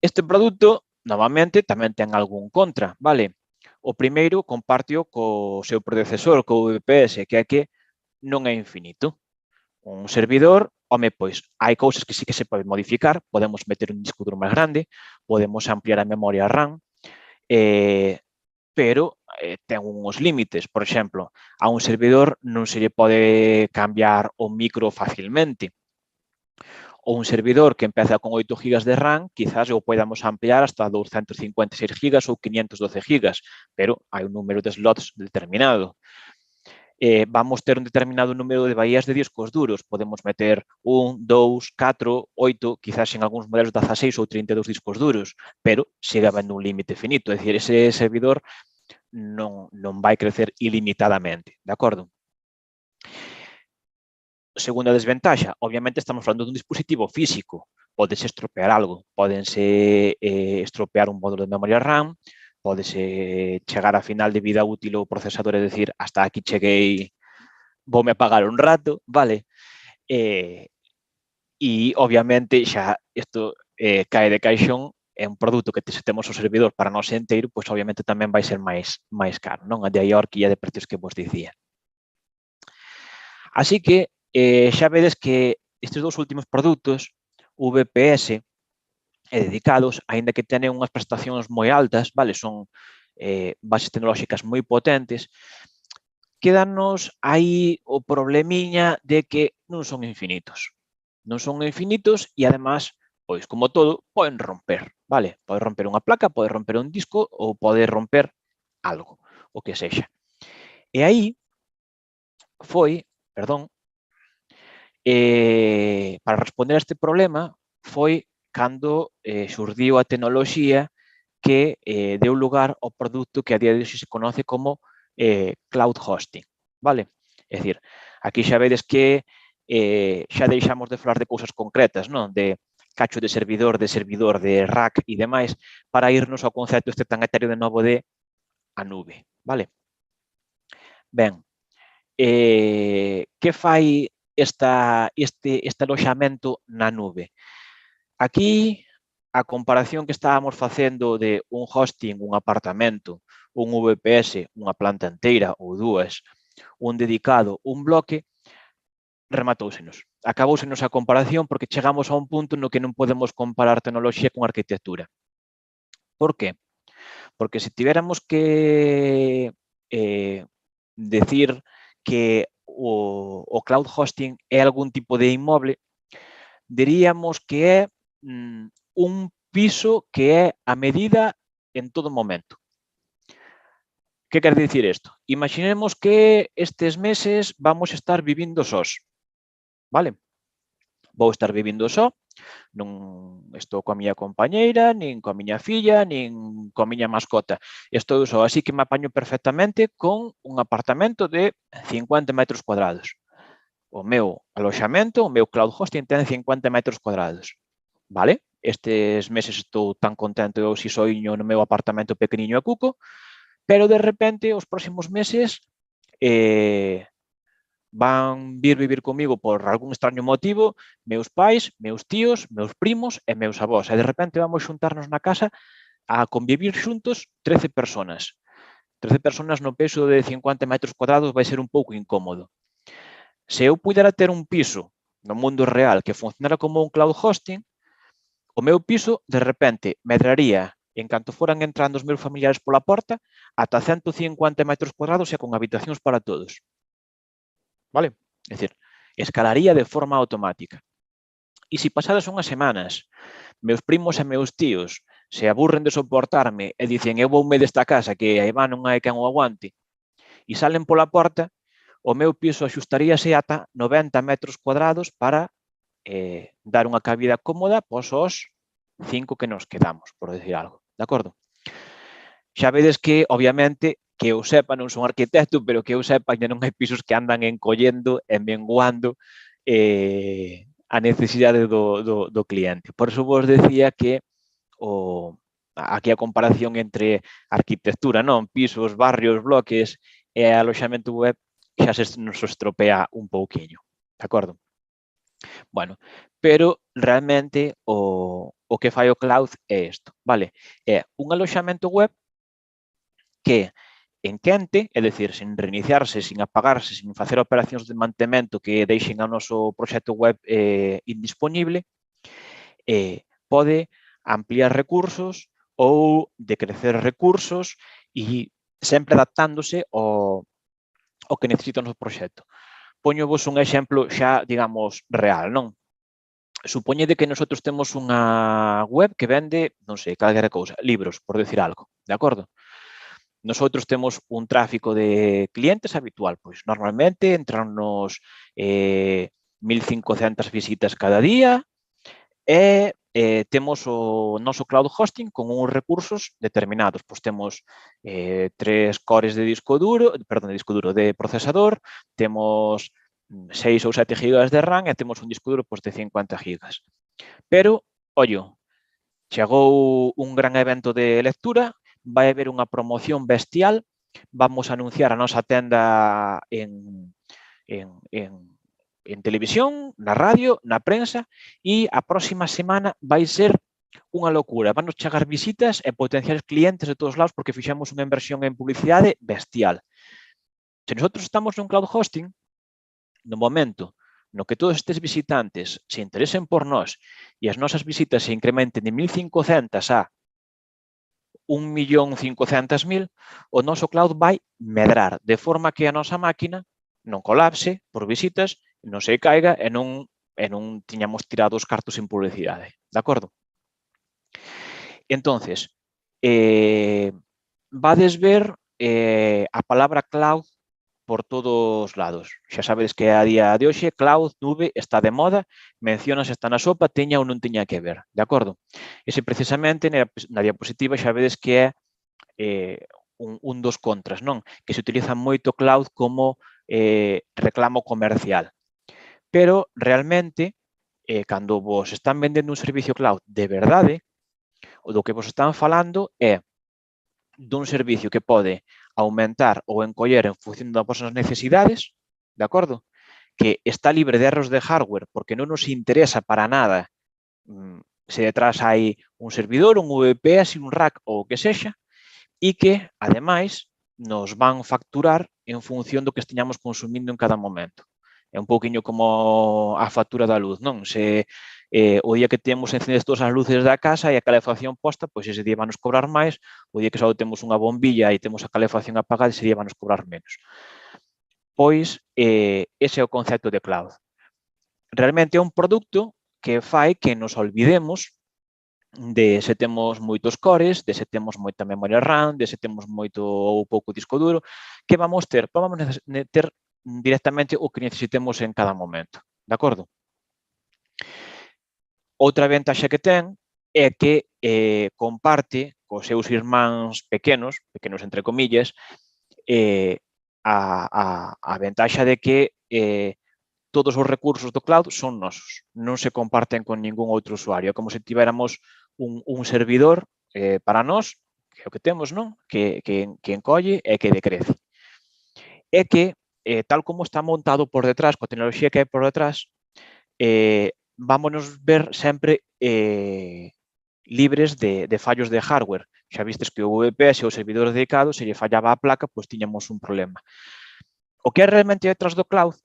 Este produto, novamente, tamén ten algún contra, vale? O primeiro compárteo co seu predecesor, co VPS, que é que non é infinito. Un servidor, home, pois, hai cousas que sí que se poden modificar, podemos meter un disco duro máis grande, podemos ampliar a memoria RAM, pero ten uns límites. Por exemplo, a un servidor non se lle pode cambiar o micro facilmente. Ou un servidor que empeza con 8 GB de RAM, quizás o podamos ampliar hasta 256 GB ou 512 GB, pero hai un número de slots determinado. Vamos ter un determinado número de bahías de discos duros. Podemos meter 1, 2, 4, 8, quizás en algúns modelos 16 ou 32 discos duros, pero sigue habendo un límite finito. É dicir, ese servidor non vai crecer ilimitadamente, de acordo? Segunda desventaxa, obviamente estamos falando dun dispositivo físico, podese estropear algo, pódense estropear un módulo de memoria RAM, pódese chegar a final de vida útil o procesador e decir, hasta aquí cheguei, voume apagar un rato, vale? E obviamente xa isto cae de caixón, é un produto que se temos o servidor para nós enteiro, pois obviamente tamén vai ser máis caro, non? De aí a horquilla de precios que vos dicía. Así que xa vedes que estes dous últimos produtos, VPS e dedicados, aínda que tenen unhas prestacións moi altas, vale, son bases tecnolóxicas moi potentes, quédanos aí o problemiña de que non son infinitos. Non son infinitos e, además, pois, como todo, poden romper, vale? Pode romper unha placa, pode romper un disco ou pode romper algo, o que sexa. E aí foi, para responder a este problema foi cando xurdiu a tecnoloxía que deu lugar ao produto que a día de hoxe se conoce como cloud hosting, vale? É dicir, aquí xa vedes que xa deixamos de falar de cousas concretas, non? De cacho de servidor, de rack e demais, para irnos ao concepto este tan etéreo de novo de a nube, vale? Ben, que fai este aloxamento na nube? Aquí, a comparación que estábamos facendo de un hosting, un apartamento, un VPS, unha planta enteira ou dúas, un dedicado, un bloque, rematóusenos. Acaboúsenos a comparación porque chegamos a un punto no que non podemos comparar tecnoloxía con arquitectura. Por qué? Porque se tivéramos que decir que o cloud hosting é algún tipo de inmoble, diríamos que é un piso que é a medida en todo momento. Que quer dicir isto? Imaginemos que estes meses vamos estar vivindo sós, vale? Vou estar vivindo só, non estou coa miña compañeira, nin coa miña filla, nin coa miña mascota. Estou só, así que me apaño perfectamente con un apartamento de 50 metros cuadrados. O meu aloxamento, o meu cloud hosting ten 50 metros cuadrados, vale? Estes meses estou tan contento eu si soiño no meu apartamento pequeniño e cuco, pero de repente os próximos meses van vir vivir comigo por algún extraño motivo meus pais, meus tíos, meus primos e meus avós. E de repente vamos xuntarnos na casa a convivir xuntos 13 personas. 13 personas no peso de 50 metros cuadrados vai ser un pouco incómodo. Se eu pudera ter un piso no mundo real que funcionara como un cloud hosting, o meu piso de repente medraría en canto foran entrando os meus familiares pola porta ata 150 metros cuadrados e con habitacións para todos. Vale? É dicir, escalaría de forma automática. E se pasadas unhas semanas, meus primos e meus tíos se aburren de soportarme e dicen eu voume desta casa que aí va non hai quen o aguante e salen pola porta, o meu piso axustaríase ata 90 metros cuadrados para dar unha cabida cómoda pos os 5 que nos quedamos, por decir algo. De acordo? Xa vedes que, obviamente, que eu sepa, non son arquitecto, pero que eu sepa que non hai pisos que andan encollendo e menguando a necesidade do cliente. Por iso vos decía que aquí a comparación entre arquitectura, non, pisos, barrios, bloques e aloxamento web xa se nos estropea un pouquiño. De acordo? Bueno, pero realmente o que fai o cloud é isto, vale? É un aloxamento web que en quente, é dicir, sin reiniciarse, sin apagarse, sin facer operacións de mantemento que deixen o noso proxecto web indisponible, pode ampliar recursos ou decrecer recursos e sempre adaptándose ao que necesita o noso proxecto. Poñovos un exemplo xa, digamos, real, non? Supoñede que nosotros temos unha web que vende, non sei, calquera cousa, libros, por decir algo, de acordo? Nosotros temos un tráfico de clientes habitual, pois normalmente entrarnos 1.500 visitas cada día e temos o noso cloud hosting con uns recursos determinados. Pois temos 3 cores de disco duro, de procesador, temos 6 ou 7 gigas de RAM e temos un disco duro pois, de 50 gigas. Pero, ollo, chegou un gran evento de lectura, vai haber unha promoción bestial, vamos a anunciar a nosa tenda en televisión, na radio, na prensa e a próxima semana vai ser unha locura. Van nos chegar visitas e potenciales clientes de todos lados porque fixemos unha inversión en publicidade bestial. Se nosotros estamos nun cloud hosting, no momento no que todos estes visitantes se interesen por nós e as nosas visitas se incrementen de 1.500 a 1.500.000, o noso cloud vai medrar, de forma que a nosa máquina non colapse por visitas, non se caiga e non tiñamos tirado os cartos en publicidade. De acordo? Entonces, vades ver a palabra cloud por todos lados. Xa sabedes que a día de hoxe cloud, nube, está de moda, mencionas está na sopa, teña ou non teña que ver, de acordo? Ese precisamente na diapositiva xa vedes que é un dos contras, non? Que se utiliza moito cloud como reclamo comercial. Pero realmente, cando vos están vendendo un servicio cloud de verdade, o do que vos están falando é dun servicio que pode aumentar ou encoller en función das vosas necesidades, de acordo? Que está libre de erros de hardware porque non nos interesa para nada se detrás hai un servidor, un VPS, un rack ou o que sexa, e que, ademais, nos van facturar en función do que esteñamos consumindo en cada momento. É un pouquiño como a factura da luz, non? Se o día que temos encendidas todas as luces da casa e a calefacción posta, pois ese día van nos cobrar máis, o día que só temos unha bombilla e temos a calefacción apagada, ese día van nos cobrar menos. pois ese é o concepto de cloud. Realmente é un produto que fai que nos olvidemos de se temos moitos cores, de se temos moita memoria RAM, de se temos moito ou pouco disco duro, que vamos ter? Vamos ter directamente o que necesitemos en cada momento, de acordo? Outra ventaxa que ten é que comparte cos seus irmáns pequenos entre comillas, a ventaxa de que todos os recursos do cloud son nosos, non se comparten con ningún outro usuario, é como se tiveramos un servidor para nós, que é o que temos, non? Que encolle e que decrece. É que, tal como está montado por detrás, coa tecnoloxía que hai por detrás, vámonos ver sempre libres de fallos de hardware. Xa vistes que o VPS ou o servidor dedicado, se lle fallaba a placa, pois tiñamos un problema. O que é realmente detrás do cloud,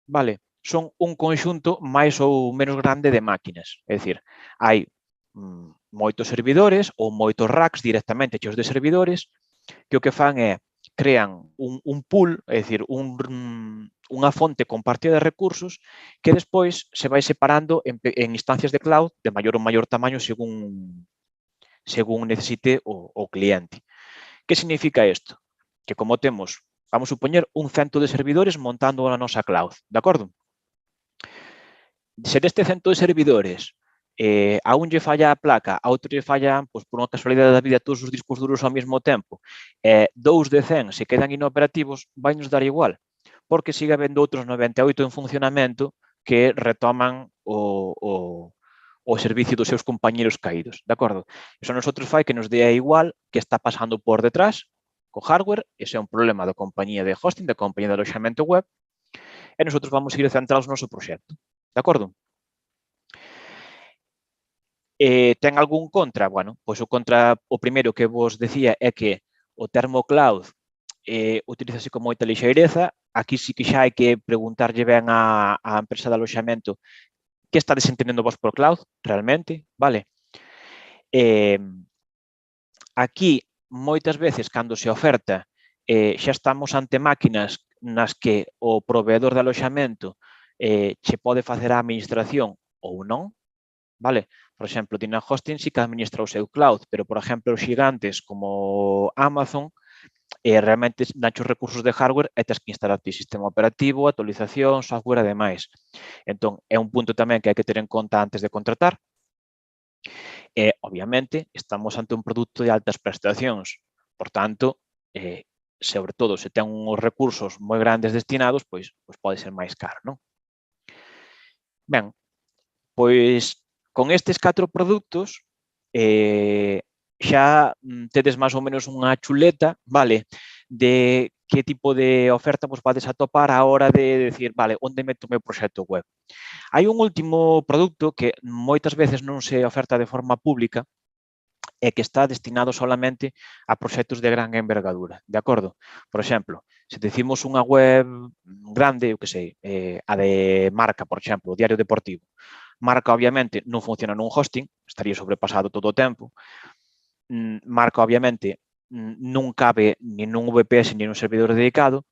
vale, son un conxunto máis ou menos grande de máquinas. É dicir, hai moitos servidores ou moitos racks directamente cheios de servidores que o que fan é crean un pool, é dicir, unha fonte compartida de recursos que despois se vai separando en instancias de cloud de maior ou maior tamaño según necesite o cliente. Que significa isto? Que como temos, vamos supoñer, un cento de servidores montando a nosa cloud, de acordo? Se deste cento de servidores a un lle falla a placa, a outro lle falla, pois, por unha casualidade da vida, todos os discos duros ao mesmo tempo, 2 de 100 se quedan inoperativos, vai nos dar igual, porque sigue habendo outros 98 en funcionamento que retoman o servicio dos seus compañeros caídos, de acordo? Iso a nosotros fai que nos dé igual que está pasando por detrás co hardware, ese é un problema da compañía de hosting, da compañía de aloxamento web, e nosotros vamos ir centrados no noso proxecto, de acordo? Ten algún contra? Bueno, pois o primeiro que vos decía é que o termo cloud utilízase con moita lixeireza. Aquí sí que xa hai que preguntarlle ben á empresa de aloxamento que está desentendendo vos por cloud, realmente, vale? Aquí, moitas veces, cando se oferta, xa estamos ante máquinas nas que o proveedor de aloxamento che pode facer a administración ou non, vale? Por exemplo, Dina Hosting sí que administra o seu cloud, pero, por exemplo, os gigantes como Amazon realmente dan os recursos de hardware e tens que instalar ti sistema operativo, actualización, software e demais. Entón, é un punto tamén que hai que ter en conta antes de contratar. E, obviamente, estamos ante un produto de altas prestacións. Por tanto, sobre todo, se ten uns recursos moi grandes destinados, pois pode ser máis caro, non? Ben, pois con estes 4 produtos xa tedes máis ou menos unha chuleta, vale, de que tipo de oferta vos vades a topar a hora de decir, vale, onde meto o meu proxecto web. Hai un último produto que moitas veces non se oferta de forma pública e que está destinado solamente a proxectos de gran envergadura, de acordo? Por exemplo, se decimos unha web grande, eu que sei, a de Marca, por exemplo, o Diario Deportivo. Marca, obviamente, non funciona nun hosting, estaría sobrepasado todo o tempo. Marca, obviamente, non cabe nin nun VPS nin nun servidor dedicado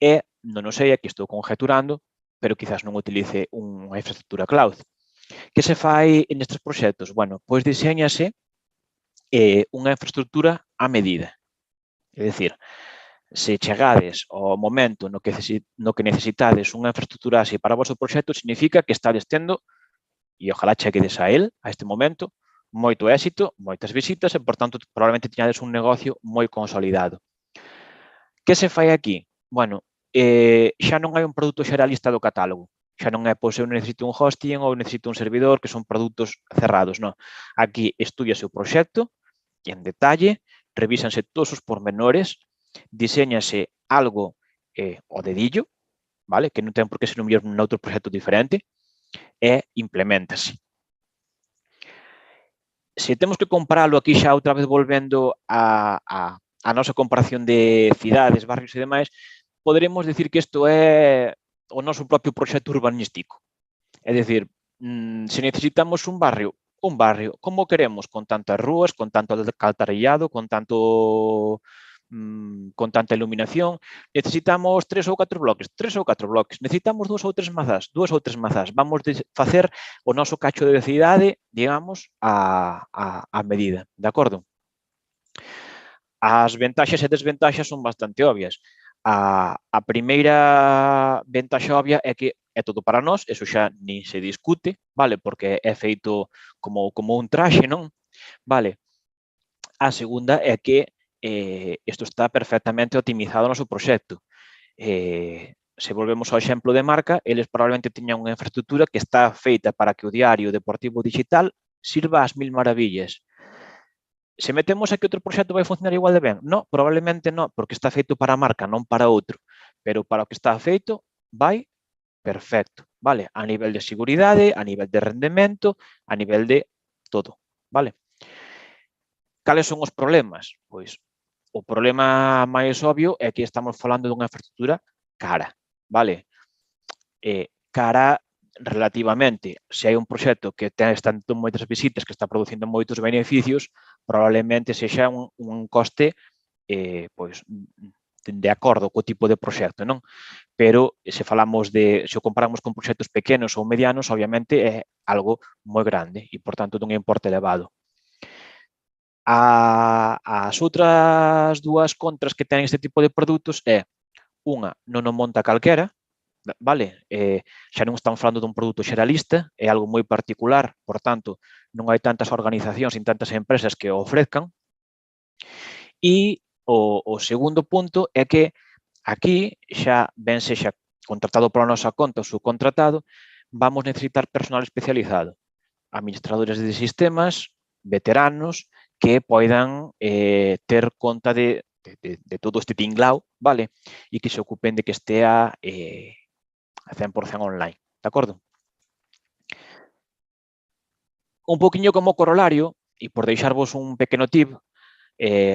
e, non o sei, aquí estou conjeturando, pero quizás non utilice unha infraestructura cloud. Que se fai nestes proxectos? Bueno, pois diseñase unha infraestructura a medida. É dicir, se chegades ao momento no que necesitades unha infraestructura así para o vosso proxecto, significa que estades tendo, e ojalá cheguedes a él, a este momento, moito éxito, moitas visitas e, por tanto, probablemente tiñades un negocio moi consolidado. Que se fai aquí? Bueno, xa non hai un produto xeralista do catálogo. Xa non é, pois, eu necesito un hosting ou necesito un servidor, que son produtos cerrados, non. Aquí estudiase o proxecto en detalle, revísanse todos os pormenores, diseñase algo ao dedillo, vale? Que non ten por que ser un outro proxecto diferente, e implementase. Se temos que comparalo aquí xa outra vez volvendo a nosa comparación de cidades, barrios e demais, poderemos dicir que isto é o noso propio proxecto urbanístico. É dicir, se necesitamos un barrio, como queremos, con tantas rúas, con tanto alcantarillado, con tanto con tanta iluminación, necesitamos 3 ou 4 bloques, necesitamos 2 ou 3 mazás, vamos facer o noso cacho de densidade, digamos, a medida, de acordo? As ventaxas e desventaxas son bastante obvias. A primeira ventaxa obvia é que é todo para nós, eso xa nin se discute, vale? Porque é feito como un traxe, non? Vale. A segunda é que isto está perfectamente optimizado no seu proxecto. Se volvemos ao exemplo de marca, eles probablemente tiñan unha infraestructura que está feita para que o diario deportivo digital sirva ás mil maravillas. Se metemos aquí outro proxecto vai funcionar igual de ben? No, probablemente non, porque está feito para a marca, non para outro. Pero para o que está feito, vai perfecto, vale? A nivel de seguridade, a nivel de rendemento, a nivel de todo, vale? Cales son os problemas? Pois o problema máis obvio é que estamos falando dunha infraestructura cara, vale? Cara relativamente, se hai un proxecto que está tendo moitas visitas, que está producindo moitos beneficios, probablemente sexa un coste pois, de acordo co tipo de proxecto, non? Pero se o comparamos con proxectos pequenos ou medianos, obviamente é algo moi grande e, por tanto, dun importe elevado. As outras dúas contras que ten este tipo de produtos é, unha, non o monta calquera, vale? Xa non estamos falando dun produto xeralista, é algo moi particular, por tanto, non hai tantas organizacións e tantas empresas que o ofrezcan. E o segundo punto é que aquí, xa ben sexa contratado pola nosa conta ou subcontratado, vamos necesitar personal especializado, administradores de sistemas, veteranos, que poidan ter conta de todo este tinglao, vale? E que se ocupen de que estea 100% online, de acordo? Un poquinho como corolario, e por deixarvos un pequeno tip,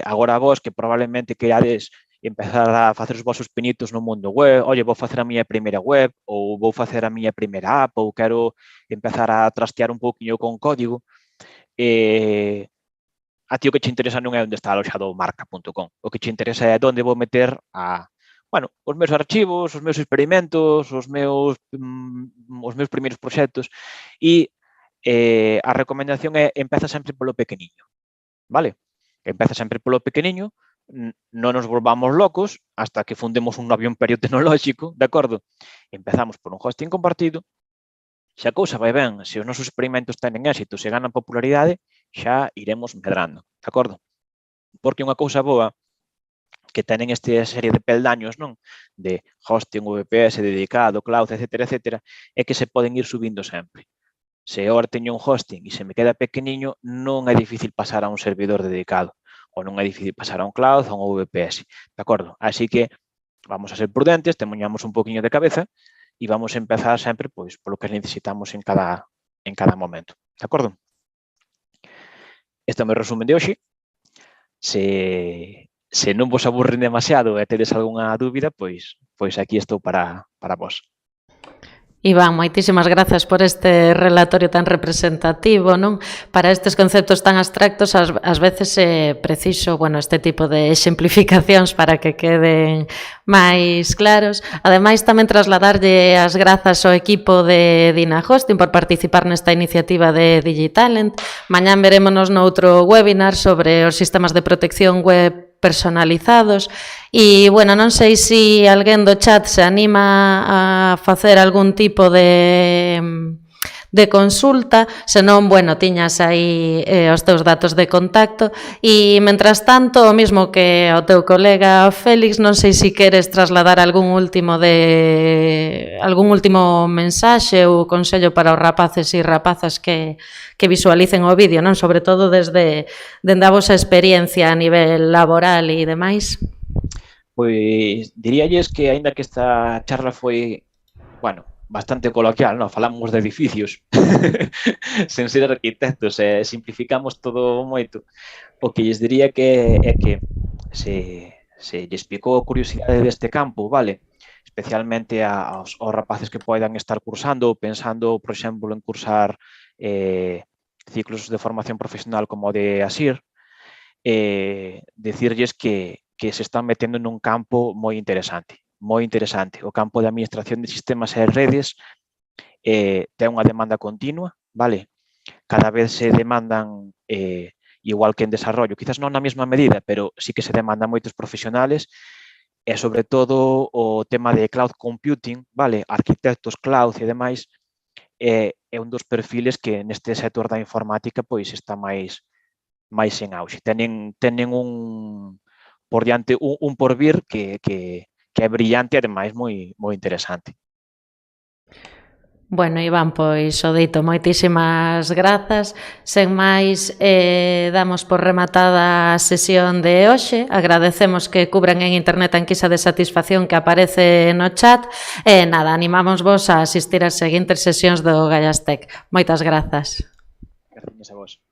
agora vos que probablemente querades empezar a facer os vosos pinitos no mundo web, oye, vou facer a miña primeira web, ou vou facer a miña primeira app, ou quero empezar a trastear un poquinho con código, a ti o que che interesa non é onde está aloxado marca.com, o que che interesa é onde vou meter os meus archivos, os meus experimentos, os meus primeiros proxectos e a recomendación é empeza sempre polo pequeniño, vale? Empeza sempre polo pequeniño, non nos volvamos locos hasta que fundemos un novo imperio tecnolóxico, de acordo? Empezamos por un hosting compartido, se a cousa vai ben, se os nosos experimentos tenen éxito, se ganan popularidade, xa iremos medrando, de acordo? Porque unha cousa boa que tenen esta serie de peldaños, non? De hosting, VPS, dedicado, cloud, etcétera, é que se poden ir subindo sempre. Se eu ahora teño un hosting e se me queda pequeniño, non é difícil pasar a un servidor dedicado, ou non é difícil pasar a un cloud ou a un VPS, de acordo? Así que vamos a ser prudentes, temoñamos un poquinho de cabeza e vamos a empezar sempre pois polo que necesitamos en cada momento, de acordo? Este é o meu resumen de hoxe. Se non vos aburren demasiado e tedes algunha dúbida, pois aquí estou para vos. Iván, moitísimas grazas por este relatorio tan representativo, non? Para estes conceptos tan abstractos, ás veces é preciso, este tipo de exemplificacións para que queden máis claros. Ademais, tamén trasladarlle as grazas ao equipo de Dina Hosting por participar nesta iniciativa de Digitalent. Mañán verémonos noutro webinar sobre os sistemas de protección web personalizados e, non sei se alguén do chat se anima a facer algún tipo de consulta, senón, tiñas aí os teus datos de contacto e, mentras tanto, o mismo que ao teu colega Félix, non sei se queres trasladar algún último mensaxe ou consello para os rapaces e rapazas que visualicen o vídeo, non? Sobre todo desde a vosa experiencia a nivel laboral e demais. Pois diríalles que, aínda que esta charla foi, bastante coloquial, non? Falamos de edificios sen ser arquitectos e simplificamos todo moito. O que lles diría que é que se lles picou a curiosidade deste campo, vale? Especialmente aos rapaces que poidan estar cursando ou pensando, por exemplo, en cursar ciclos de formación profesional como o de ASIR, decirlles que que se están metendo nun campo moi interesante, O campo de administración de sistemas e redes ten unha demanda continua, vale? Cada vez se demandan, igual que en desarrollo, quizás non na mesma medida, pero sí que se demandan moitos profesionales, e sobre todo o tema de cloud computing, vale? Arquitectos cloud e demais, é un dos perfiles que neste sector da informática pois está máis en auxe. Tenen por diante un porvir que é brillante e ademais moi interesante. Bueno, Iván, pois o dito, moitísimas grazas. Sen máis, damos por rematada a sesión de hoxe. Agradecemos que cubran en internet a enquisa de satisfacción que aparece no chat. E nada, animamos vos a asistir ás seguintes sesións do Gallastec. Moitas grazas. Gracias a vos.